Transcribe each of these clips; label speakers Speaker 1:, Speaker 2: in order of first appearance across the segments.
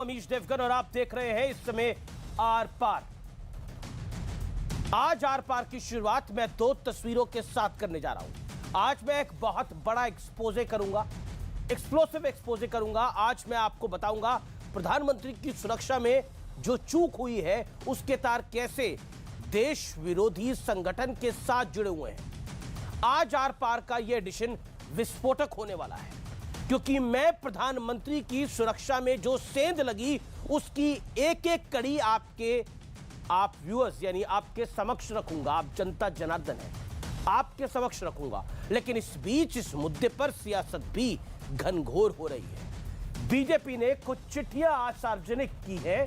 Speaker 1: अमीश देवगन और आप देख रहे हैं इस समय आर पार। आज आर पार की शुरुआत मैं दो तस्वीरों के साथ करने जा रहा हूं। आज मैं एक बहुत बड़ा एक्सपोजे करूंगा, एक्सप्लोसिव एक्सपोजे करूंगा। आज मैं आपको बताऊंगा प्रधानमंत्री की सुरक्षा में जो चूक हुई है उसके तार कैसे देश विरोधी संगठन के साथ जुड़े हुए हैं। आज आर पार का यह एडिशन विस्फोटक होने वाला है, क्योंकि मैं प्रधानमंत्री की सुरक्षा में जो सेंध लगी उसकी एक एक कड़ी आप व्यूअर्स यानी आपके समक्ष रखूंगा। आप जनता जनार्दन है, आपके समक्ष रखूंगा। लेकिन इस बीच इस मुद्दे पर सियासत भी घनघोर हो रही है। बीजेपी ने कुछ चिट्ठियां आज सार्वजनिक की है।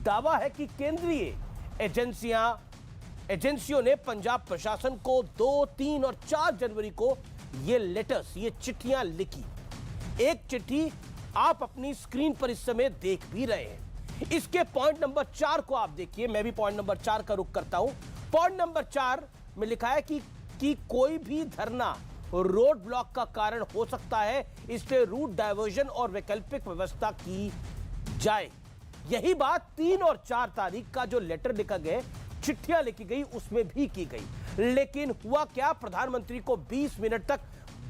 Speaker 1: दावा है कि केंद्रीय एजेंसियों ने पंजाब प्रशासन को 2, 3 और 4 जनवरी को ये लेटर्स, ये चिट्ठियां लिखी। एक चिट्ठी आप अपनी स्क्रीन पर इस समय देख भी रहे हैं। इसके पॉइंट नंबर 4 को आप देखिए। मैं भी पॉइंट नंबर 4 का रुख करता हूं। पॉइंट नंबर 4 में लिखा है कि कोई भी धरना रोड ब्लॉक का कारण हो सकता है, इसलिए रूट डायवर्जन और वैकल्पिक व्यवस्था की जाए। यही बात 3 और 4 तारीख का जो लेटर लिखा गया, चिट्ठियां लिखी गई, उसमें भी की गई। लेकिन हुआ क्या? प्रधानमंत्री को 20 मिनट तक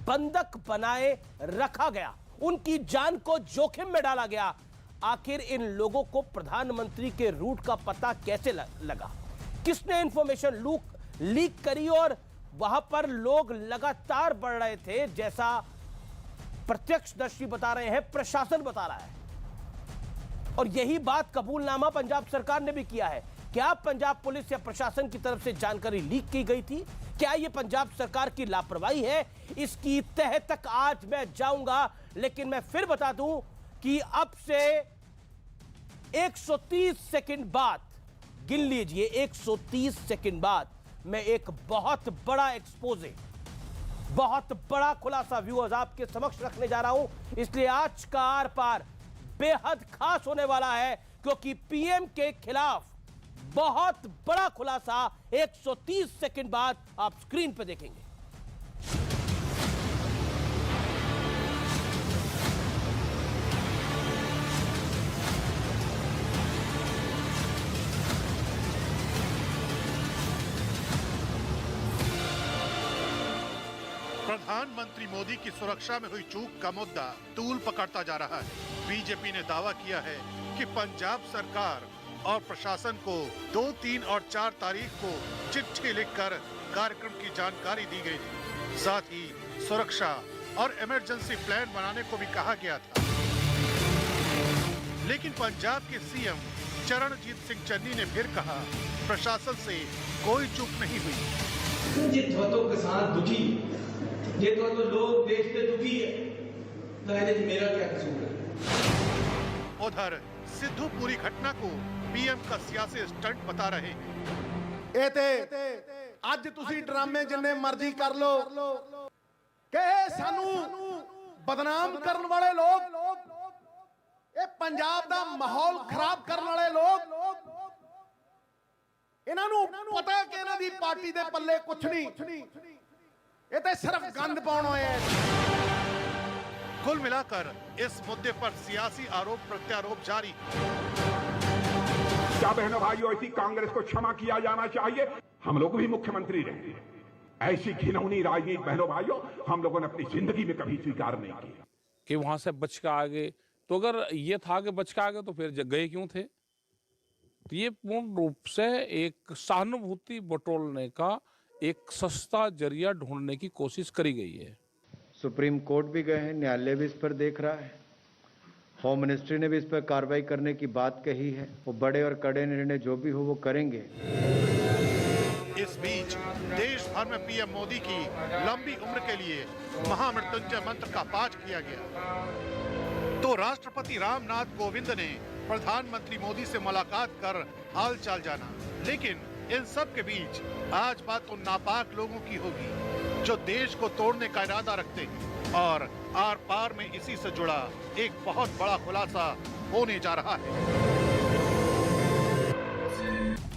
Speaker 1: बंधक बनाए रखा गया, उनकी जान को जोखिम में डाला गया। आखिर इन लोगों को प्रधानमंत्री के रूट का पता कैसे लगा? किसने इंफॉर्मेशन लीक करी? और वहां पर लोग लगातार बढ़ रहे थे, जैसा प्रत्यक्षदर्शी बता रहे हैं, प्रशासन बता रहा है। और यही बात कबूलनामा पंजाब सरकार ने भी किया है। क्या पंजाब पुलिस या प्रशासन की तरफ से जानकारी लीक की गई थी? क्या यह पंजाब सरकार की लापरवाही है? इसकी तह तक आज मैं जाऊंगा। लेकिन मैं फिर बता दूं कि अब से 130 सेकंड बाद, गिन लीजिए, 130 सेकंड बाद मैं एक बहुत बड़ा एक्सपोजे, बहुत बड़ा खुलासा व्यूअर्स आपके समक्ष रखने जा रहा हूं। इसलिए आज का आर पार बेहद खास होने वाला है, क्योंकि पीएम के खिलाफ बहुत बड़ा खुलासा 130 सेकंड बाद आप स्क्रीन पर देखेंगे।
Speaker 2: प्रधानमंत्री मोदी की सुरक्षा में हुई चूक का मुद्दा तूल पकड़ता जा रहा है। बीजेपी ने दावा किया है कि पंजाब सरकार और प्रशासन को 2, 3 और 4 तारीख को चिट्ठी लिखकर कार्यक्रम की जानकारी दी गई थी। साथ ही सुरक्षा और इमरजेंसी प्लान बनाने को भी कहा गया था। लेकिन पंजाब के सीएम चरणजीत सिंह चन्नी ने फिर कहा, प्रशासन से कोई चूक नहीं हुई।
Speaker 3: जिथों तो किसान दुखी, जिथों तो लोग देश के दुखी है, तो मेरा क्या कसूर है?
Speaker 2: उधर सिद्धू पूरी घटना को पीएम का सियासी स्टंट बता रहे हैं।
Speaker 4: ਅੱਜ ਤੁਸੀਂ ਡਰਾਮੇ ਜਿੰਨੇ ਮਰਜ਼ੀ ਕਰ ਲੋ ਕਿ ਇਹ ਸਾਨੂੰ ਬਦਨਾਮ ਕਰਨ ਵਾਲੇ ਲੋਕ, ਇਹ ਪੰਜਾਬ ਦਾ ਮਾਹੌਲ ਖਰਾਬ ਕਰਨ ਵਾਲੇ ਲੋਕ, ਇਹਨਾਂ ਨੂੰ ਪਤਾ ਕਿ ਇਹਨਾਂ ਦੀ ਪਾਰਟੀ ਦੇ ਪੱਲੇ ਕੁਛ ਨਹੀਂ, ਇਹ ਤੇ ਸਿਰਫ ਗੰਦ ਪਾਉਣ ਹੋਏ ਆ।
Speaker 2: कुल मिलाकर इस मुद्दे पर सियासी आरोप प्रत्यारोप जारी है।
Speaker 5: क्या बहनों भाइयों, ऐसी कांग्रेस को क्षमा किया जाना चाहिए। हम लोग भी मुख्यमंत्री रहे, ऐसी घिनौनी राजनीति बहनों भाइयों हम लोगों ने अपनी जिंदगी में कभी स्वीकार नहीं किया।
Speaker 6: कि वहां से बच के आ गए, तो अगर ये था कि बच के आ गए तो फिर गए क्यों थे? तो ये पूर्ण रूप से एक सहानुभूति बटोरने का एक सस्ता जरिया ढूंढने की कोशिश करी गई है।
Speaker 7: सुप्रीम कोर्ट भी गए हैं, न्यायालय भी इस पर देख रहा है, होम मिनिस्ट्री ने भी इस पर कार्रवाई करने की बात कही है। वो बड़े और कड़े निर्णय जो भी हो वो करेंगे।
Speaker 2: इस बीच देश भर में पीएम मोदी की लंबी उम्र के लिए महामृत्युंजय मंत्र का पाठ किया गया। तो राष्ट्रपति रामनाथ कोविंद ने प्रधानमंत्री मोदी से मुलाकात कर हालचाल जाना। लेकिन इन सब के बीच आज बात उन नापाक लोगों की होगी जो देश को तोड़ने का इरादा रखते हैं। और आर पार में इसी से जुड़ा एक बहुत बड़ा खुलासा होने जा रहा है।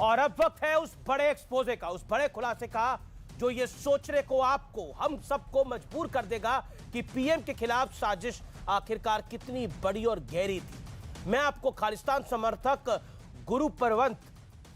Speaker 1: और अब वक्त है उस बड़े एक्सपोजे का, उस बड़े खुलासे का, जो ये सोचने को आपको, हम सबको मजबूर कर देगा कि पीएम के खिलाफ साजिश आखिरकार कितनी बड़ी और गहरी थी। मैं आपको खालिस्तान समर्थक गुरुपरवंत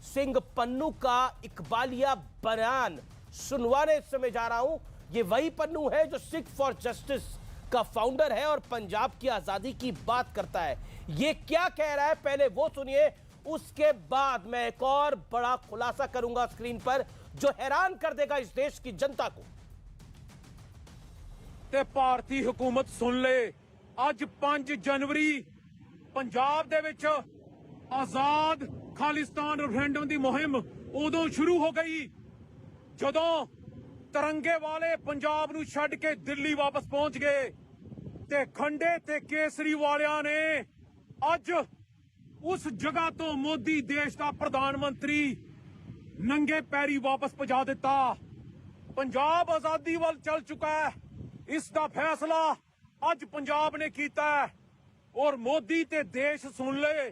Speaker 1: सिंह पन्नू का इकबालिया बयान सुनवाने इस समय जा रहा हूं। ये वही पन्नू है जो सिख फॉर जस्टिस का फाउंडर है और पंजाब की आजादी की बात करता है। ये क्या कह रहा है पहले वो सुनिए, उसके बाद मैं एक और बड़ा खुलासा करूंगा स्क्रीन पर जो हैरान कर देगा इस देश की जनता को।
Speaker 8: ਤੇ ਭਾਰਤੀ ਹਕੂਮਤ ਸੁਣ ਲੇ, ਅੱਜ 5 ਜਨਵਰੀ ਪੰਜਾਬ ਦੇ ਵਿੱਚ ਆਜ਼ਾਦ ਖਾਲਿਸਤਾਨ ਰੈਫਰੈਂਡਮ ਦੀ ਮੁਹਿੰਮ ਉਦੋਂ ਸ਼ੁਰੂ ਹੋ ਗਈ ਜਦੋਂ ਤਿਰੰਗੇ ਵਾਲੇ ਪੰਜਾਬ ਨੂੰ ਛੱਡ ਕੇ ਦਿੱਲੀ ਵਾਪਸ ਪਹੁੰਚ ਗਏ ਤੇ ਖੰਡੇ ਤੇ ਕੇਸਰੀ ਵਾਲਿਆਂ ਨੇ ਅੱਜ ਉਸ ਜਗ੍ਹਾ ਤੋਂ ਮੋਦੀ ਦੇਸ਼ ਦਾ ਪ੍ਰਧਾਨ ਮੰਤਰੀ ਨੰਗੇ ਪੈਰੀ ਵਾਪਸ ਪਹੁੰਚਾ ਦਿੱਤਾ। ਪੰਜਾਬ ਆਜ਼ਾਦੀ ਵੱਲ ਚੱਲ ਚੁੱਕਾ ਹੈ। ਇਸ ਦਾ ਫੈਸਲਾ ਅੱਜ ਪੰਜਾਬ ਨੇ ਕੀਤਾ ਹੈ ਔਰ ਮੋਦੀ ਤੇ ਦੇਸ਼ ਸੁਣ ਲਏ।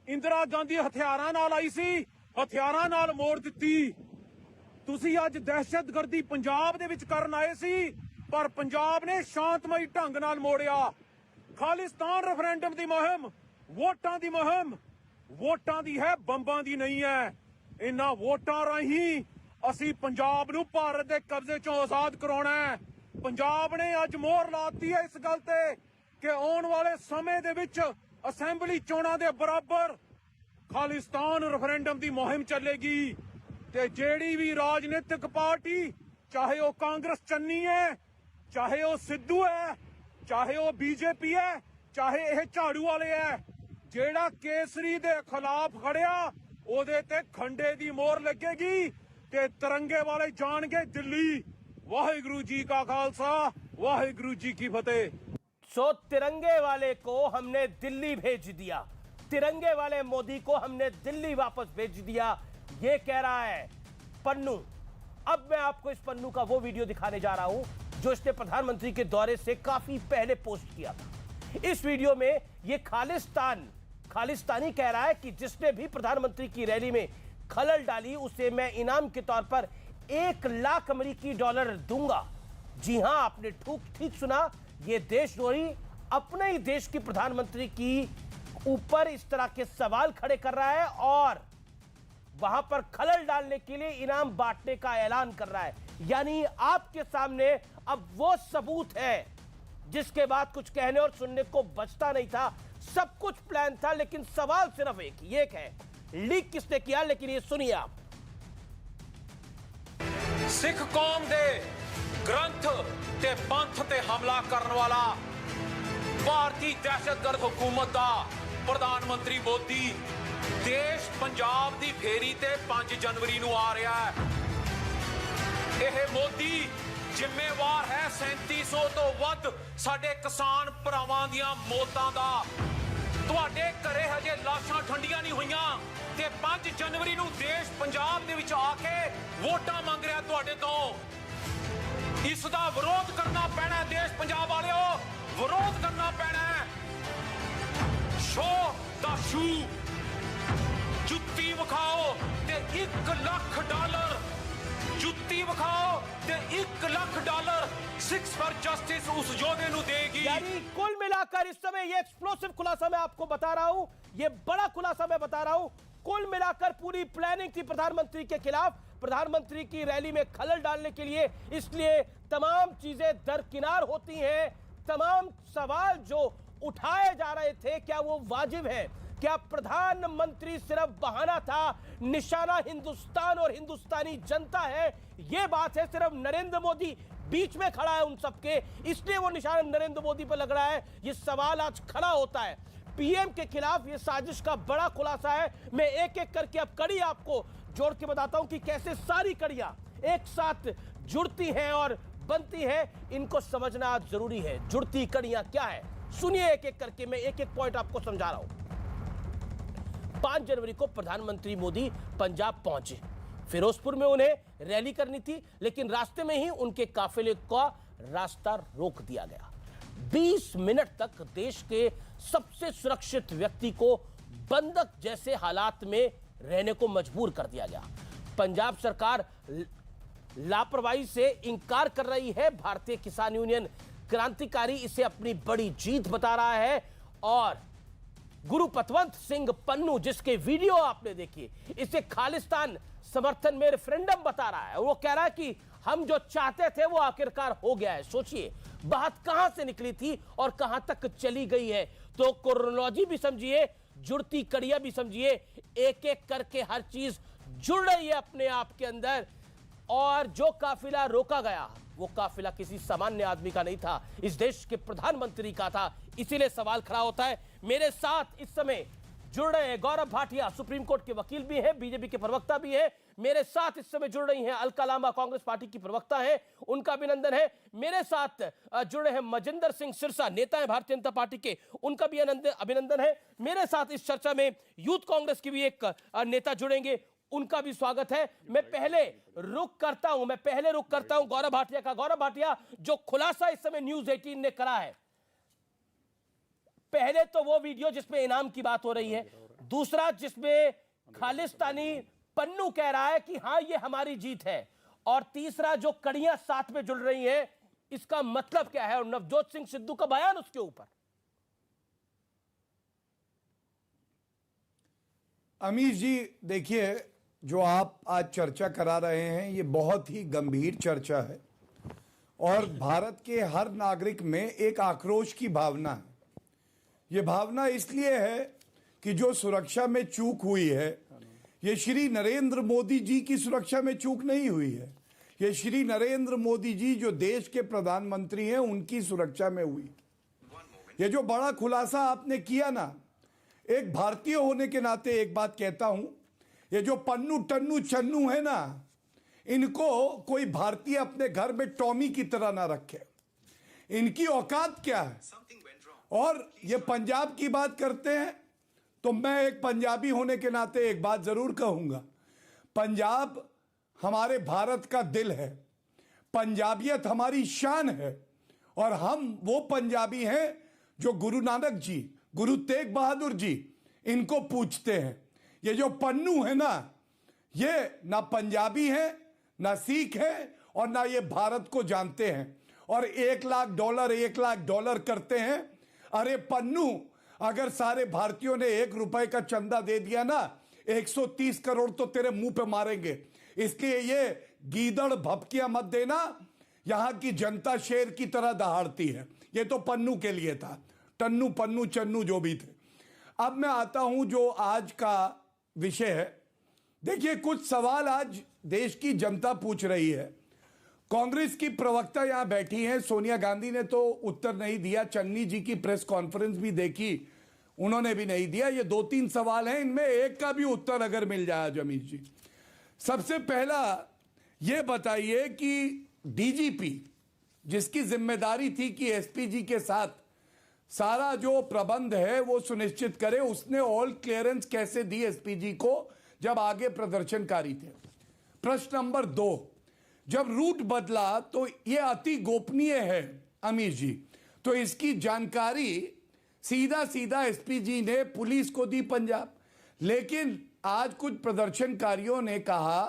Speaker 8: ਇੰਦਰਾ ਗਾਂਧੀ ਹਥਿਆਰਾਂ ਨਾਲ ਆਈ ਸੀ, ਹਥਿਆਰਾਂ ਨਾਲ ਮੋੜ ਦਿੱਤੀ। ਤੁਸੀਂ ਅੱਜ ਦਹਿਸ਼ਤਗਰਦੀ ਪੰਜਾਬ ਦੇ ਵਿੱਚ ਕਰਨ ਆਏ ਸੀ ਪਰ ਪੰਜਾਬ ਨੇ ਸ਼ਾਂਤਮਈ ਢੰਗ ਨਾਲ ਮੋੜਿਆ। ਖਾਲਿਸਤਾਨ ਰੈਫਰੈਂਡਮ ਦੀ ਮੁਹਿੰਮ ਵੋਟਾਂ ਦੀ ਮੁਹਿੰਮ ਵੋਟਾਂ ਦੀ ਹੈ, ਬੰਬਾਂ ਦੀ ਨਹੀਂ ਹੈ। ਇਹਨਾਂ ਵੋਟਾਂ ਰਾਹੀਂ ਅਸੀਂ ਪੰਜਾਬ ਨੂੰ ਭਾਰਤ ਦੇ ਕਬਜ਼ੇ ਚੋਂ ਆਜ਼ਾਦ ਕਰਾਉਣਾ ਹੈ। ਪੰਜਾਬ ਨੇ ਅੱਜ ਮੋਹਰ ਲਾਤੀ ਹੈ ਇਸ ਗੱਲ ਤੇ ਕਿ ਆਉਣ ਵਾਲੇ ਸਮੇਂ ਦੇ ਵਿੱਚ ਅਸੈਂਬਲੀ ਚੋਣਾਂ ਦੇ ਬਰਾਬਰ ਖਾਲਿਸਤਾਨ ਰੈਫਰੈਂਡਮ ਦੀ ਮੁਹਿੰਮ ਚੱਲੇਗੀ ਤੇ ਜਿਹੜੀ ਵੀ ਰਾਜਨੀਤਿਕ ਪਾਰਟੀ, ਚਾਹੇ ਉਹ ਕਾਂਗਰਸ ਚੰਨੀ ਹੈ, ਚਾਹੇ ਉਹ ਸਿੱਧੂ ਹੈ, ਚਾਹੇ ਉਹ ਬੀਜੇਪੀ ਹੈ, ਚਾਹੇ ਇਹ ਝਾੜੂ ਵਾਲੇ ਹੈ, ਜਿਹੜਾ ਕੇਸਰੀ ਦੇ ਖਿਲਾਫ ਖੜਿਆ ਉਹਦੇ ਤੇ ਖੰਡੇ ਦੀ ਮੋਹਰ ਲੱਗੇਗੀ ਤੇ ਤਿਰੰਗੇ ਵਾਲੇ ਜਾਣਗੇ ਦਿੱਲੀ। वाहिगुरु जी का खालसा, वाहिगुरु जी की फतेह।
Speaker 1: सो तिरंगे वाले को हमने दिल्ली भेज दिया, तिरंगे वाले मोदी को हमने दिल्ली वापस भेज दिया, ये कह रहा है पन्नू। अब मैं आपको इस पन्नू का वो वीडियो दिखाने जा रहा हूं जो इसने प्रधानमंत्री के दौरे से काफी पहले पोस्ट किया था। इस वीडियो में ये खालिस्तानी कह रहा है कि जिसने भी प्रधानमंत्री की रैली में खलल डाली उसे मैं इनाम के तौर पर 1 लाख अमेरिकी डॉलर दूंगा। जी हां, आपने ठीक सुना, ये देशद्रोही अपने ही देश की प्रधानमंत्री की ऊपर इस तरह के सवाल खड़े कर रहा है और वहां पर खलल डालने के लिए इनाम बांटने का ऐलान कर रहा है। यानी आपके सामने अब वो सबूत है जिसके बाद कुछ कहने और सुनने को बचता नहीं था। सब कुछ प्लान था लेकिन सवाल सिर्फ एक है, लीक किसने किया? लेकिन ये सुनिए आप।
Speaker 8: सिख कौम दे ग्रंथ ते पंथ ते हमला करने वाला भारतीय दहशतगर्द हुकूमत दा प्रधानमंत्री मोदी देश पंजाब दी फेरी ते 5 जनवरी नूं आ रहा है। यह मोदी जिम्मेवार है 3700 तो वध साडे किसान भरावां दियां मौतां दा। तुहाडे घरे हजे लाशां ठंडियां नहीं होईयां ते 5 जनवरी ਨੂੰ ਦੇਸ਼ ਪੰਜਾਬ ਦੇ ਵਿੱਚ ਆ ਕੇ ਵੋਟਾਂ ਮੰਗ ਰਿਹਾ ਤੁਹਾਡੇ ਤੋਂ। ਇਸ ਦਾ ਵਿਰੋਧ ਕਰਨਾ ਪੈਣਾ ਦੇਸ਼ ਪੰਜਾਬ ਵਾਲਿਓ, ਵਿਰੋਧ ਕਰਨਾ ਪੈਣਾ। ਸ਼ੋ ਦਾ ਸ਼ੂ ਜੁੱਤੀ ਵਿਖਾਓ ਤੇ 1 ਲੱਖ ਡਾਲਰ, ਜੁੱਤੀ ਵਿਖਾਓ ਤੇ 1 lakh dollar six for justice उस योद्धे ਨੂੰ देगी।
Speaker 1: यानी कुल मिलाकर इस समय ये एक्सप्लोसिव खुलासा मैं आपको बता रहा हूं, ये बड़ा खुलासा मैं बता रहा हूं। कुल मिलाकर पूरी प्लानिंग थी प्रधानमंत्री के खिलाफ, प्रधानमंत्री की रैली में खलल डालने के लिए। इसलिए तमाम चीजें दरकिनार होती हैं, तमाम सवाल जो उठाए जा रहे थे क्या वो वाजिब है? क्या प्रधानमंत्री सिर्फ बहाना था? निशाना हिंदुस्तान और हिंदुस्तानी जनता है, ये बात है। सिर्फ नरेंद्र मोदी बीच में खड़ा है उन सबके, इसलिए वो निशाना नरेंद्र मोदी पर लग रहा है। ये सवाल आज खड़ा होता है। पीएम के खिलाफ ये साजिश का बड़ा खुलासा है। मैं एक एक करके अब कड़ी आपको जोड़ के बताता हूं कि कैसे सारी कड़ियां एक साथ जुड़ती हैं और बनती हैं। इनको समझना जरूरी है, जुड़ती कड़ियां क्या है। सुनिए एक एक करके, मैं एक एक पॉइंट आपको समझा रहा हूं। 5 जनवरी को प्रधानमंत्री मोदी पंजाब पहुंचे। फिरोजपुर में उन्हें रैली करनी थी लेकिन रास्ते में ही उनके काफिले का रास्ता रोक दिया गया। 20 मिनट तक देश के सबसे सुरक्षित व्यक्ति को बंधक जैसे हालात में रहने को मजबूर कर दिया गया। पंजाब सरकार लापरवाही से इंकार कर रही है। भारतीय किसान यूनियन क्रांतिकारी इसे अपनी बड़ी जीत बता रहा है और गुरुपतवंत सिंह पन्नू, जिसके वीडियो आपने देखी, इसे खालिस्तान समर्थन में रेफरेंडम बता रहा है। वो कह रहा है कि हम जो चाहते थे वो आखिरकार हो गया है। सोचिए बात कहां से निकली थी और कहां तक चली गई है। तो क्रोनोलॉजी भी समझिए, जुड़ती कड़ियां भी समझिए, एक एक करके हर चीज जुड़ रही है अपने आप के अंदर। और जो काफिला रोका गया वो काफिला किसी सामान्य आदमी का नहीं था, इस देश के प्रधानमंत्री का था। इसीलिए सवाल खड़ा होता है। मेरे साथ इस समय जुड़ रहे हैं गौरव भाटिया, सुप्रीम कोर्ट के वकील भी हैं, बीजेपी के प्रवक्ता भी हैं। मेरे साथ इस समय जुड़ रही हैं अलका लांबा, कांग्रेस पार्टी की प्रवक्ता हैं, उनका अभिनंदन है। मेरे साथ जुड़ रहे हैं मजिंदर सिंह सिरसा, नेता है भारतीय जनता पार्टी के, उनका भी अभिनंदन है। मेरे साथ इस चर्चा में यूथ कांग्रेस की भी एक नेता जुड़ेंगे, उनका भी स्वागत है। मैं पहले रुख करता हूं गौरव भाटिया का। गौरव भाटिया, जो खुलासा इस समय न्यूज 18 ने करा है, पहले तो वो वीडियो जिसमें इनाम की बात हो रही है, दूसरा जिसमें खालिस्तानी पन्नू कह रहा है कि हां ये हमारी जीत है, और तीसरा जो कड़ियां साथ में जुड़ रही हैं, इसका मतलब क्या है, और नवजोत सिंह सिद्धू का बयान उसके ऊपर।
Speaker 9: अमीश जी, देखिए, जो आप आज चर्चा करा रहे हैं ये बहुत ही गंभीर चर्चा है और भारत के हर नागरिक में एक आक्रोश की भावना है। ये भावना इसलिए है कि जो सुरक्षा में चूक हुई है, ये श्री नरेंद्र मोदी जी की सुरक्षा में चूक नहीं हुई है, ये श्री नरेंद्र मोदी जी जो देश के प्रधानमंत्री हैं उनकी सुरक्षा में हुई। ये जो बड़ा खुलासा आपने किया ना, एक भारतीय होने के नाते एक बात कहता हूं, ये जो पन्नू टन्नू चन्नू है ना, इनको कोई भारतीय अपने घर में टॉमी की तरह ना रखे। इनकी औकात क्या है? और ये पंजाब की बात करते हैं तो मैं एक पंजाबी होने के नाते एक बात जरूर कहूंगा, पंजाब हमारे भारत का दिल है, पंजाबियत हमारी शान है, और हम वो पंजाबी हैं जो गुरु नानक जी, गुरु तेग बहादुर जी, इनको पूछते हैं। ये जो पन्नू है ना, ये ना पंजाबी है, ना सिख है, और ना ये भारत को जानते हैं, और $1 लाख करते हैं। अरे पन्नू, अगर सारे भारतीयों ने ₹1 का चंदा दे दिया ना, 130 करोड़ तो तेरे मुंह पे मारेंगे। इसलिए ये गीदड़ भपकियां मत देना, यहां की जनता शेर की तरह दहाड़ती है। ये तो पन्नू के लिए था, टन्नू पन्नू चन्नू जो भी थे। अब मैं आता हूं जो आज का विषय है। देखिए, कुछ सवाल आज देश की जनता पूछ रही है। कांग्रेस की प्रवक्ता यहां बैठी हैं, सोनिया गांधी ने तो उत्तर नहीं दिया, चन्नी जी की प्रेस कॉन्फ्रेंस भी देखी, उन्होंने भी नहीं दिया। ये 2-3 सवाल हैं, इनमें एक का भी उत्तर अगर मिल जाए अमीश जी। सबसे पहला ये बताइए कि डीजीपी, जिसकी जिम्मेदारी थी कि एसपी जी के साथ सारा जो प्रबंध है वो सुनिश्चित करे, उसने ऑल क्लियरेंस कैसे दी एसपी जी को जब आगे प्रदर्शनकारी थे? प्रश्न नंबर 2, जब रूट बदला तो ये अति गोपनीय है अमीश जी, तो इसकी जानकारी सीधा सीधा एसपी जी ने पुलिस को दी पंजाब। लेकिन आज कुछ प्रदर्शनकारियों ने कहा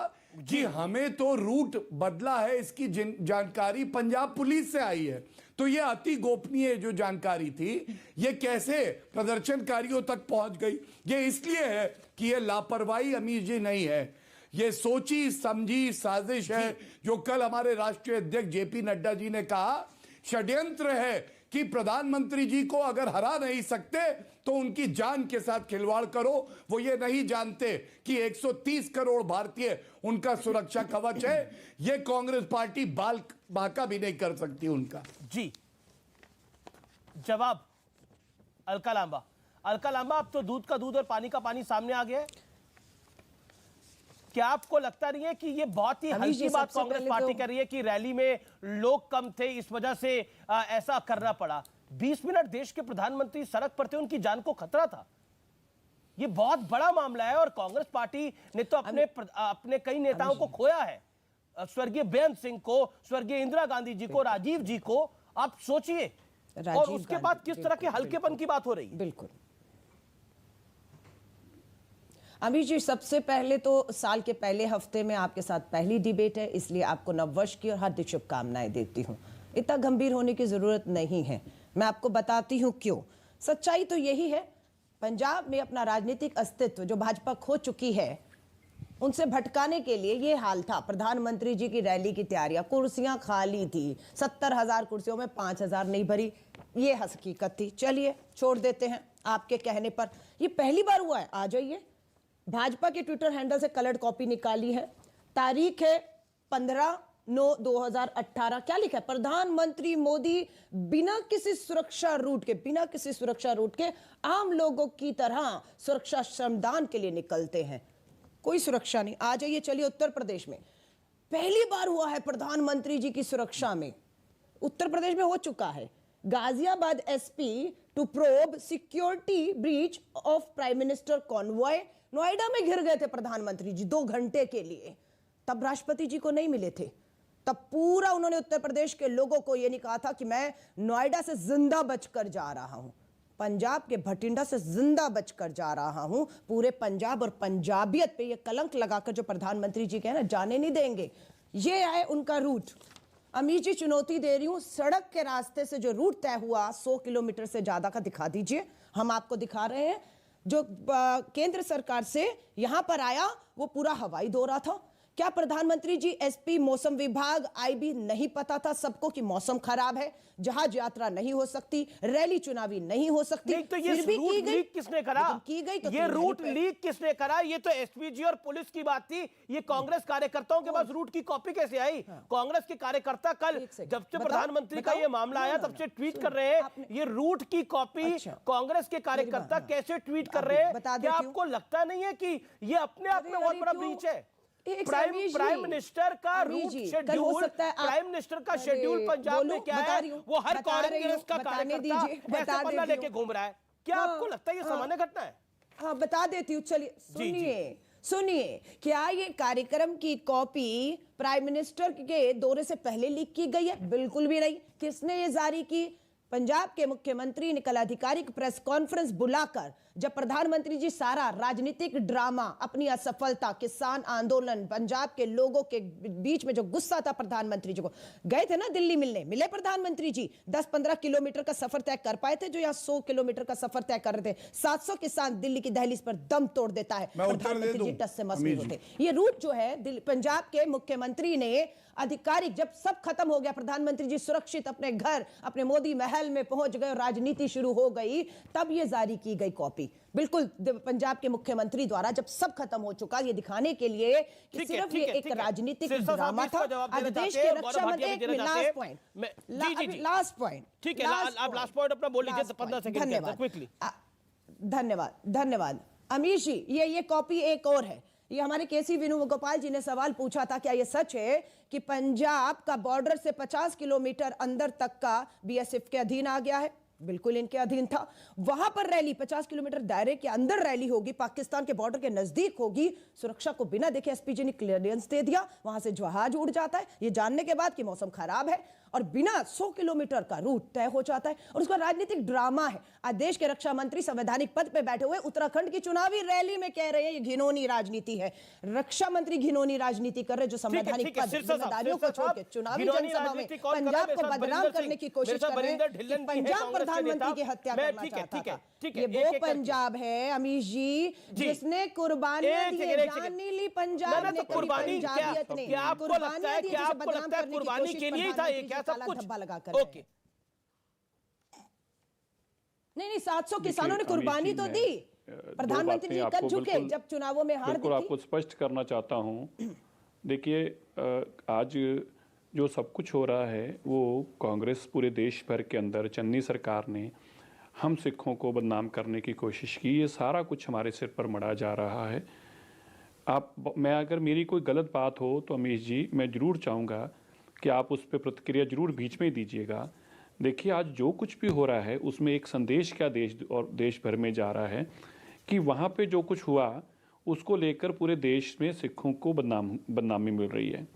Speaker 9: कि हमें तो रूट बदला है, इसकी जानकारी पंजाब पुलिस से आई है। तो ये अति गोपनीय जो जानकारी थी, ये कैसे प्रदर्शनकारियों तक पहुंच गई? ये इसलिए है कि ये लापरवाही अमीश जी नहीं है, ये सोची समझी साजिश है। जो कल हमारे राष्ट्रीय अध्यक्ष जेपी नड्डा जी ने कहा, षड्यंत्र है कि प्रधानमंत्री जी को अगर हरा नहीं सकते तो उनकी जान के साथ खिलवाड़ करो। वो ये नहीं जानते कि 130 करोड़ भारतीय उनका सुरक्षा कवच है। ये कांग्रेस पार्टी बाल बाका भी नहीं कर सकती उनका।
Speaker 1: जी, जवाब अलका लांबा। अलका लांबा, अब तो दूध का दूध और पानी का पानी सामने आ गया है। क्या आपको लगता नहीं है कि ये बहुत ही हल्की बात कांग्रेस पार्टी कर रही है कि रैली में लोग कम थे, इस वजह से ऐसा करना पड़ा? 20 मिनट देश के प्रधानमंत्री सड़क पर थे, उनकी जान को खतरा था। ये बहुत बड़ा मामला है और कांग्रेस पार्टी ने तो अपने कई नेताओं को खोया है, स्वर्गीय बेअंत सिंह को, स्वर्गीय इंदिरा गांधी जी को, राजीव जी को। आप सोचिए, और उसके बाद किस तरह के हल्केपन की बात हो रही है।
Speaker 10: बिल्कुल अमीश जी, सबसे पहले तो साल के पहले हफ्ते में आपके साथ पहली डिबेट है, इसलिए आपको नववर्ष की और हार्दिक शुभकामनाएं देती हूं। इतना गंभीर होने की जरूरत नहीं है, मैं आपको बताती हूं क्यों। सच्चाई तो यही है, पंजाब में अपना राजनीतिक अस्तित्व जो भाजपा खो चुकी है उनसे भटकाने के लिए ये हाल था। प्रधानमंत्री जी की रैली की तैयारियां, कुर्सियां खाली थी, 70,000 कुर्सियों में 5,000 नहीं भरी, ये हकीकत थी। चलिए छोड़ देते हैं आपके कहने पर। ये पहली बार हुआ है। आ जाइए, भाजपा के ट्विटर हैंडल से कलर्ड कॉपी निकाली है, तारीख है 15/9/2018। क्या लिखा है? प्रधानमंत्री मोदी बिना किसी सुरक्षा रूट के आम लोगों की तरह सुरक्षा श्रमदान के लिए निकलते हैं। कोई सुरक्षा नहीं। आ जाइए, चलिए उत्तर प्रदेश में पहली बार हुआ है प्रधानमंत्री जी की सुरक्षा में। उत्तर प्रदेश में हो चुका है। Ghaziabad SP to probe security breach of prime minister convoy. Noida में घिर गए थे प्रधानमंत्री जी 2 घंटे के लिए, तब राष्ट्रपति जी को नहीं मिले थे। तब पूरा उन्होंने उत्तर प्रदेश के लोगों को यह नहीं कहा था कि मैं नोएडा से जिंदा बचकर जा रहा हूं, पंजाब के भटिंडा से जिंदा बचकर जा रहा हूं। पूरे पंजाब और पंजाबियत पे ये कलंक लगाकर जो प्रधानमंत्री जी कहे ना, जाने नहीं देंगे। ये है उनका रूट। अमीर जी, चुनौती दे रही हूं, सड़क के रास्ते से जो रूट तय हुआ 100 किलोमीटर से ज्यादा का दिखा दीजिए। हम आपको दिखा रहे हैं। जो केंद्र सरकार से यहां पर आया वो पूरा हवाई दौरा था। क्या प्रधानमंत्री जी, एसपी, मौसम विभाग, आईबी नहीं पता था सबको कि मौसम खराब है, जहाज यात्रा नहीं हो सकती, रैली चुनावी नहीं हो सकती?
Speaker 1: नहीं, तो ये रूट लीक किसने करा?
Speaker 10: की गई तो
Speaker 1: ये रूट लीक किसने करा? ये तो एसपीजी और पुलिस की बात थी। ये कांग्रेस कार्यकर्ताओं के पास रूट की कॉपी कैसे आई? कांग्रेस के कार्यकर्ता कल जब से प्रधानमंत्री का ये मामला आया तब से ट्वीट कर रहे हैं ये रूट की कॉपी कांग्रेस के कार्यकर्ता कैसे ट्वीट कर रहे हैं? क्या आपको लगता नहीं है कि ये अपने आप में बहुत बड़ा ब्रीच है? प्राइम मिनिस्टर का रूट शेड्यूल, प्राइम मिनिस्टर का शेड्यूल पंजाब में क्या है वो हर कांग्रेस का कार्यकर्ता ऐसे पन्ना लेके घूम रहा है। क्या आपको लगता है ये सामान्य घटना है?
Speaker 10: हाँ, बता देती हूँ। चलिए सुनिए, क्या ये कार्यक्रम की कॉपी प्राइम मिनिस्टर के दौरे से पहले लीक की गई है? बिल्कुल भी नहीं। किसने ये जारी की? पंजाब के मुख्यमंत्री ने कल आधिकारिक प्रेस कॉन्फ्रेंस बुलाकर जब प्रधानमंत्री जी सारा राजनीतिक ड्रामा, अपनी असफलता, किसान आंदोलन, पंजाब के लोगों के बीच में जो गुस्सा था प्रधानमंत्री जी को, गए थे ना दिल्ली मिले प्रधानमंत्री जी। 10-15 किलोमीटर का सफर तय कर पाए थे जो यहाँ 100 किलोमीटर का सफर तय कर रहे थे। 700 किसान दिल्ली की दहलीज पर दम तोड़ देता है, प्रधानमंत्री जी टस से मस नहीं होते। ये रूट जो है पंजाब के मुख्यमंत्री ने आधिकारिक, जब सब खत्म हो गया, प्रधानमंत्री जी सुरक्षित अपने घर, अपने मोदी महल में पहुंच गए और राजनीति शुरू हो गई, तब ये जारी की गई कॉपी। बिल्कुल पंजाब के मुख्यमंत्री द्वारा जब सब खत्म हो चुका, ये दिखाने के लिए कि सिर्फ ये एक राजनीतिक ड्रामा था। आज देश के रक्षा मंत्री, लास्ट पॉइंट
Speaker 1: ठीक है, आप लास्ट पॉइंट अपना बोल लीजिए 15 सेकंड क्विकली।
Speaker 10: धन्यवाद अमीश जी। ये कॉपी एक और है। ये हमारे केसी वेणुगोपाल जी ने सवाल पूछा था, क्या ये सच है कि पंजाब का बॉर्डर से 50 किलोमीटर अंदर तक का बीएसएफ के अधीन आ गया है? बिल्कुल इनके अधीन था। वहां पर रैली 50 किलोमीटर दायरे के अंदर रैली होगी, पाकिस्तान के बॉर्डर के नजदीक होगी। सुरक्षा को बिना देखे एसपीजी ने क्लियरेंस दे दिया, वहां से जहाज उड़ जाता है ये जानने के बाद कि मौसम खराब है, और बिना 100 किलोमीटर का रूट तय हो जाता है। और उसका राजनीतिक ड्रामा है। आज देश के रक्षा मंत्री संवैधानिक पद पे बैठे हुए उत्तराखंड की चुनावी रैली में कह रहे हैं ये घिनौनी राजनीति है। रक्षा मंत्री घिनौनी राजनीति कर रहे जो संवैधानिक पद, जिम्मेदारियों को छोड़ के चुनावी जनसभा में पंजाब को बदनाम करने की कोशिश कर रहे हैं कि पंजाब प्रधानमंत्री की हत्या करना चाहता था। ये वो पंजाब है अमीश जी जिसने कुर्बानियां दी, जान नहीं ली पंजाब ने,
Speaker 1: कुर्बानी क्या आपको लगता है कुर्बानी के लिए था ये क्या सब कुछ? ओके,
Speaker 10: नहीं 700 किसानों ने कुर्बानी तो दी। प्रधानमंत्री जी कब झुके जब चुनावों में हार
Speaker 11: बिल्कुल आपको स्पष्ट करना चाहता हूं। देखिए, आज जो सब कुछ हो रहा है वो कांग्रेस पूरे देश भर के अंदर, चन्नी सरकार ने हम सिखों को बदनाम करने की कोशिश की। ये सारा कुछ हमारे सिर पर मढ़ा जा रहा है। मैं अगर मेरी कोई गलत बात हो तो अमीश जी, मैं ज़रूर चाहूँगा कि आप उस पर प्रतिक्रिया जरूर बीच में दीजिएगा। देखिए, आज जो कुछ भी हो रहा है उसमें एक संदेश क्या देश और देश भर में जा रहा है कि वहाँ पे जो कुछ हुआ उसको लेकर पूरे देश में सिखों को बदनामी मिल रही है।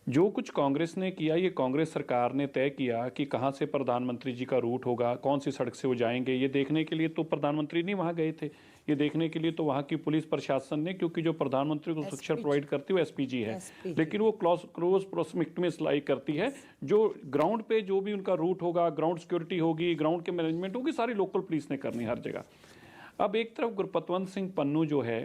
Speaker 11: जो कुछ कांग्रेस ने किया, ये कांग्रेस सरकार ने तय किया कि कहाँ से प्रधानमंत्री जी का रूट होगा, कौन सी सड़क से वो जाएंगे। ये देखने के लिए तो प्रधानमंत्री नहीं वहाँ गए थे, ये देखने के लिए तो वहाँ की पुलिस प्रशासन ने, क्योंकि जो प्रधानमंत्री को सुरक्षा प्रोवाइड करती है वो एसपीजी है, लेकिन वो क्लोज प्रोक्सिमिटी में सिलाई करती है। जो ग्राउंड पे जो भी उनका रूट होगा, ग्राउंड सिक्योरिटी होगी, ग्राउंड के मैनेजमेंट होगी, सारी लोकल पुलिस ने करनी हर जगह। अब एक तरफ गुरपतवंत सिंह पन्नू जो है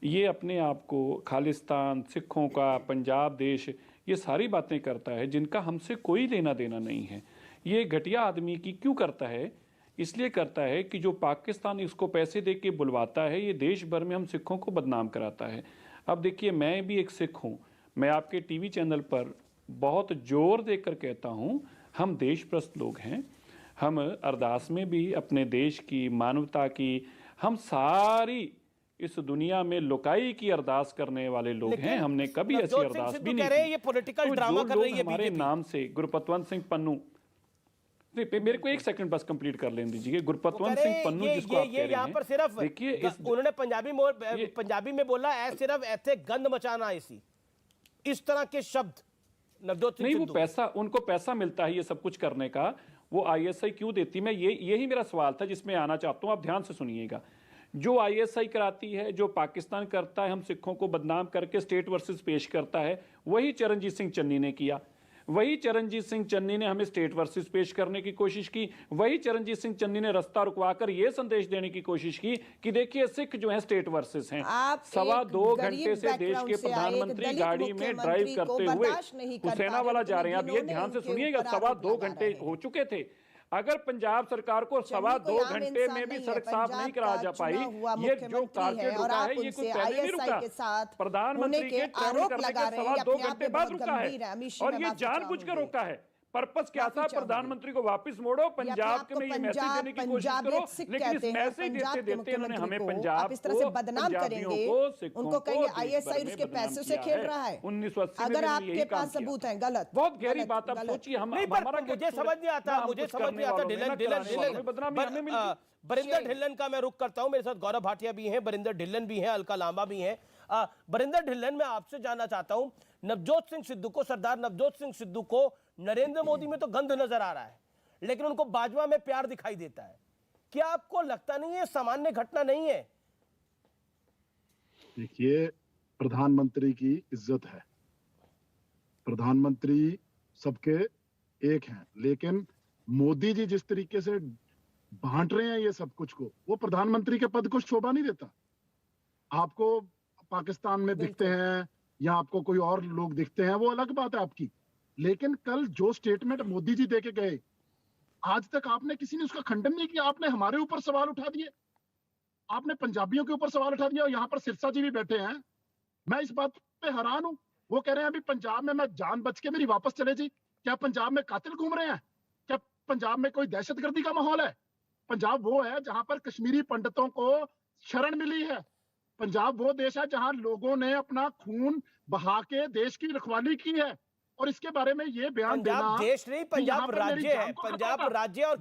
Speaker 11: ये अपने आप को खालिस्तान, सिखों का, पंजाब देश, ये सारी बातें करता है जिनका हमसे कोई लेना देना नहीं है। ये घटिया आदमी की क्यों करता है? इसलिए करता है कि जो पाकिस्तान इसको पैसे दे के बुलवाता है, ये देश भर में हम सिखों को बदनाम कराता है। अब देखिए, मैं भी एक सिख हूँ, मैं आपके टीवी चैनल पर बहुत जोर देकर कहता हूँ, हम देशप्रस्त लोग हैं। हम अरदास में भी अपने देश की, मानवता की, हम सारी इस दुनिया में लुकाई की अरदास करने वाले लोग हैं। हमने कभी ऐसी अरदास भी नहीं की।
Speaker 1: ये पॉलिटिकल ड्रामा कर रही है
Speaker 11: हमारे नाम से गुरपतवंत सिंह पन्नू, मेरे को एक सेकंड बस कंप्लीट कर लेने दीजिए। गुरपतवंत सिंह पन्नू जिसको आप कह रहे हैं,
Speaker 1: पर सिर्फ
Speaker 11: देखिए
Speaker 1: उन्होंने पंजाबी में बोला सिर्फ ऐसे गंद मचाना, ऐसी इस तरह के शब्द नवजोत सिंह
Speaker 11: नहीं,
Speaker 1: सिद्धू।
Speaker 11: वो पैसा, उनको पैसा मिलता है ये सब कुछ करने का, वो आईएसआई क्यों देती? मैं यही मेरा सवाल था जिसमें आना चाहता हूं, आप ध्यान से सुनिएगा। जो आईएसआई कराती है, जो पाकिस्तान करता है, हम सिखों को बदनाम करके स्टेट वर्सेस पेश करता है, वही चरणजीत सिंह चन्नी ने किया। वही चरणजीत सिंह चन्नी ने हमें स्टेट वर्सेस पेश करने की कोशिश की। वही चरणजीत सिंह चन्नी ने रास्ता रुकवाकर यह संदेश देने की कोशिश की कि देखिए सिख जो है स्टेट वर्सेस हैं। 2.25 घंटे से देश के प्रधानमंत्री गाड़ी में ड्राइव करते हुए हुसैना वाला जा रहे हैं। अब ये ध्यान से सुनिएगा, 2.25 घंटे हो चुके थे। अगर पंजाब सरकार को 2.25 घंटे में भी सड़क साफ नहीं करा जा पाई, ये जो कारकेड रुका है ये कुछ पहले नहीं रुका, प्रधानमंत्री के ट्रैवल करने के 2.25 घंटे बाद रुका है। और ये जानबूझकर रोका है। पर्पस क्या था? प्रधानमंत्री को वापस मोड़ो, पंजाब में ये मैसेज देने की कोशिश करो, लेकिन इस मैसेज देते देते इन्होंने हमें पंजाब
Speaker 10: इस तरह से बदनाम करेंगे, उनको कहेंगे आईएसआई उसके पैसों से खेल रहा है।
Speaker 11: 1980
Speaker 10: अगर आपके पास सबूत है, गलत,
Speaker 11: बहुत गहरी बात। आप सोचिए, हमारा
Speaker 1: मुझे समझ नहीं आता, बरिंदर ढिल्लन का मैं रुख करता हूं। मेरे साथ गौरव भाटिया भी हैं, बरिंदर ढिल्लन भी हैं, अलका लांबा भी हैं। बरिंदर ढिल्लन, मैं आपसे जानना चाहता हूं, नवजोत सिंह सिद्धू को, सरदार नवजोत सिंह सिद्धू को नरेंद्र मोदी में तो गंध नजर आ रहा है, लेकिन उनको बाजवा में प्यार दिखाई देता है। क्या आपको लगता नहीं है सामान्य घटना नहीं है?
Speaker 12: देखिए, प्रधानमंत्री की इज्जत है, प्रधानमंत्री सबके एक हैं, लेकिन मोदी जी जिस तरीके से बांट रहे हैं ये सब कुछ को, वो प्रधानमंत्री के पद को शोभा नहीं देता। आपको पाकिस्तान में दिखते हैं या आपको कोई और लोग दिखते हैं, वो अलग बात है आपकी, लेकिन कल जो स्टेटमेंट मोदी जी देके गए, आज तक आपने किसी ने उसका खंडन नहीं किया। आपने हमारे ऊपर सवाल उठा दिए, आपने पंजाबियों के ऊपर सवाल उठा दिया। यहाँ पर सिरसा जी भी बैठे हैं, मैं इस बात पे हैरान हूं। वो कह रहे हैं अभी पंजाब में मैं जान बच के मेरी वापस चले जी। क्या पंजाब में कातिल घूम रहे हैं? क्या पंजाब में कोई दहशतगर्दी का माहौल है? पंजाब वो है जहां पर कश्मीरी पंडितों को शरण मिली है। पंजाब वो देश है जहां लोगों ने अपना खून बहा के देश की रखवाली की है। और इसके बारे में ये बयान देना,
Speaker 1: पंजाब देश नहीं, पंजाब राज्य है, पंजाब राज्य। और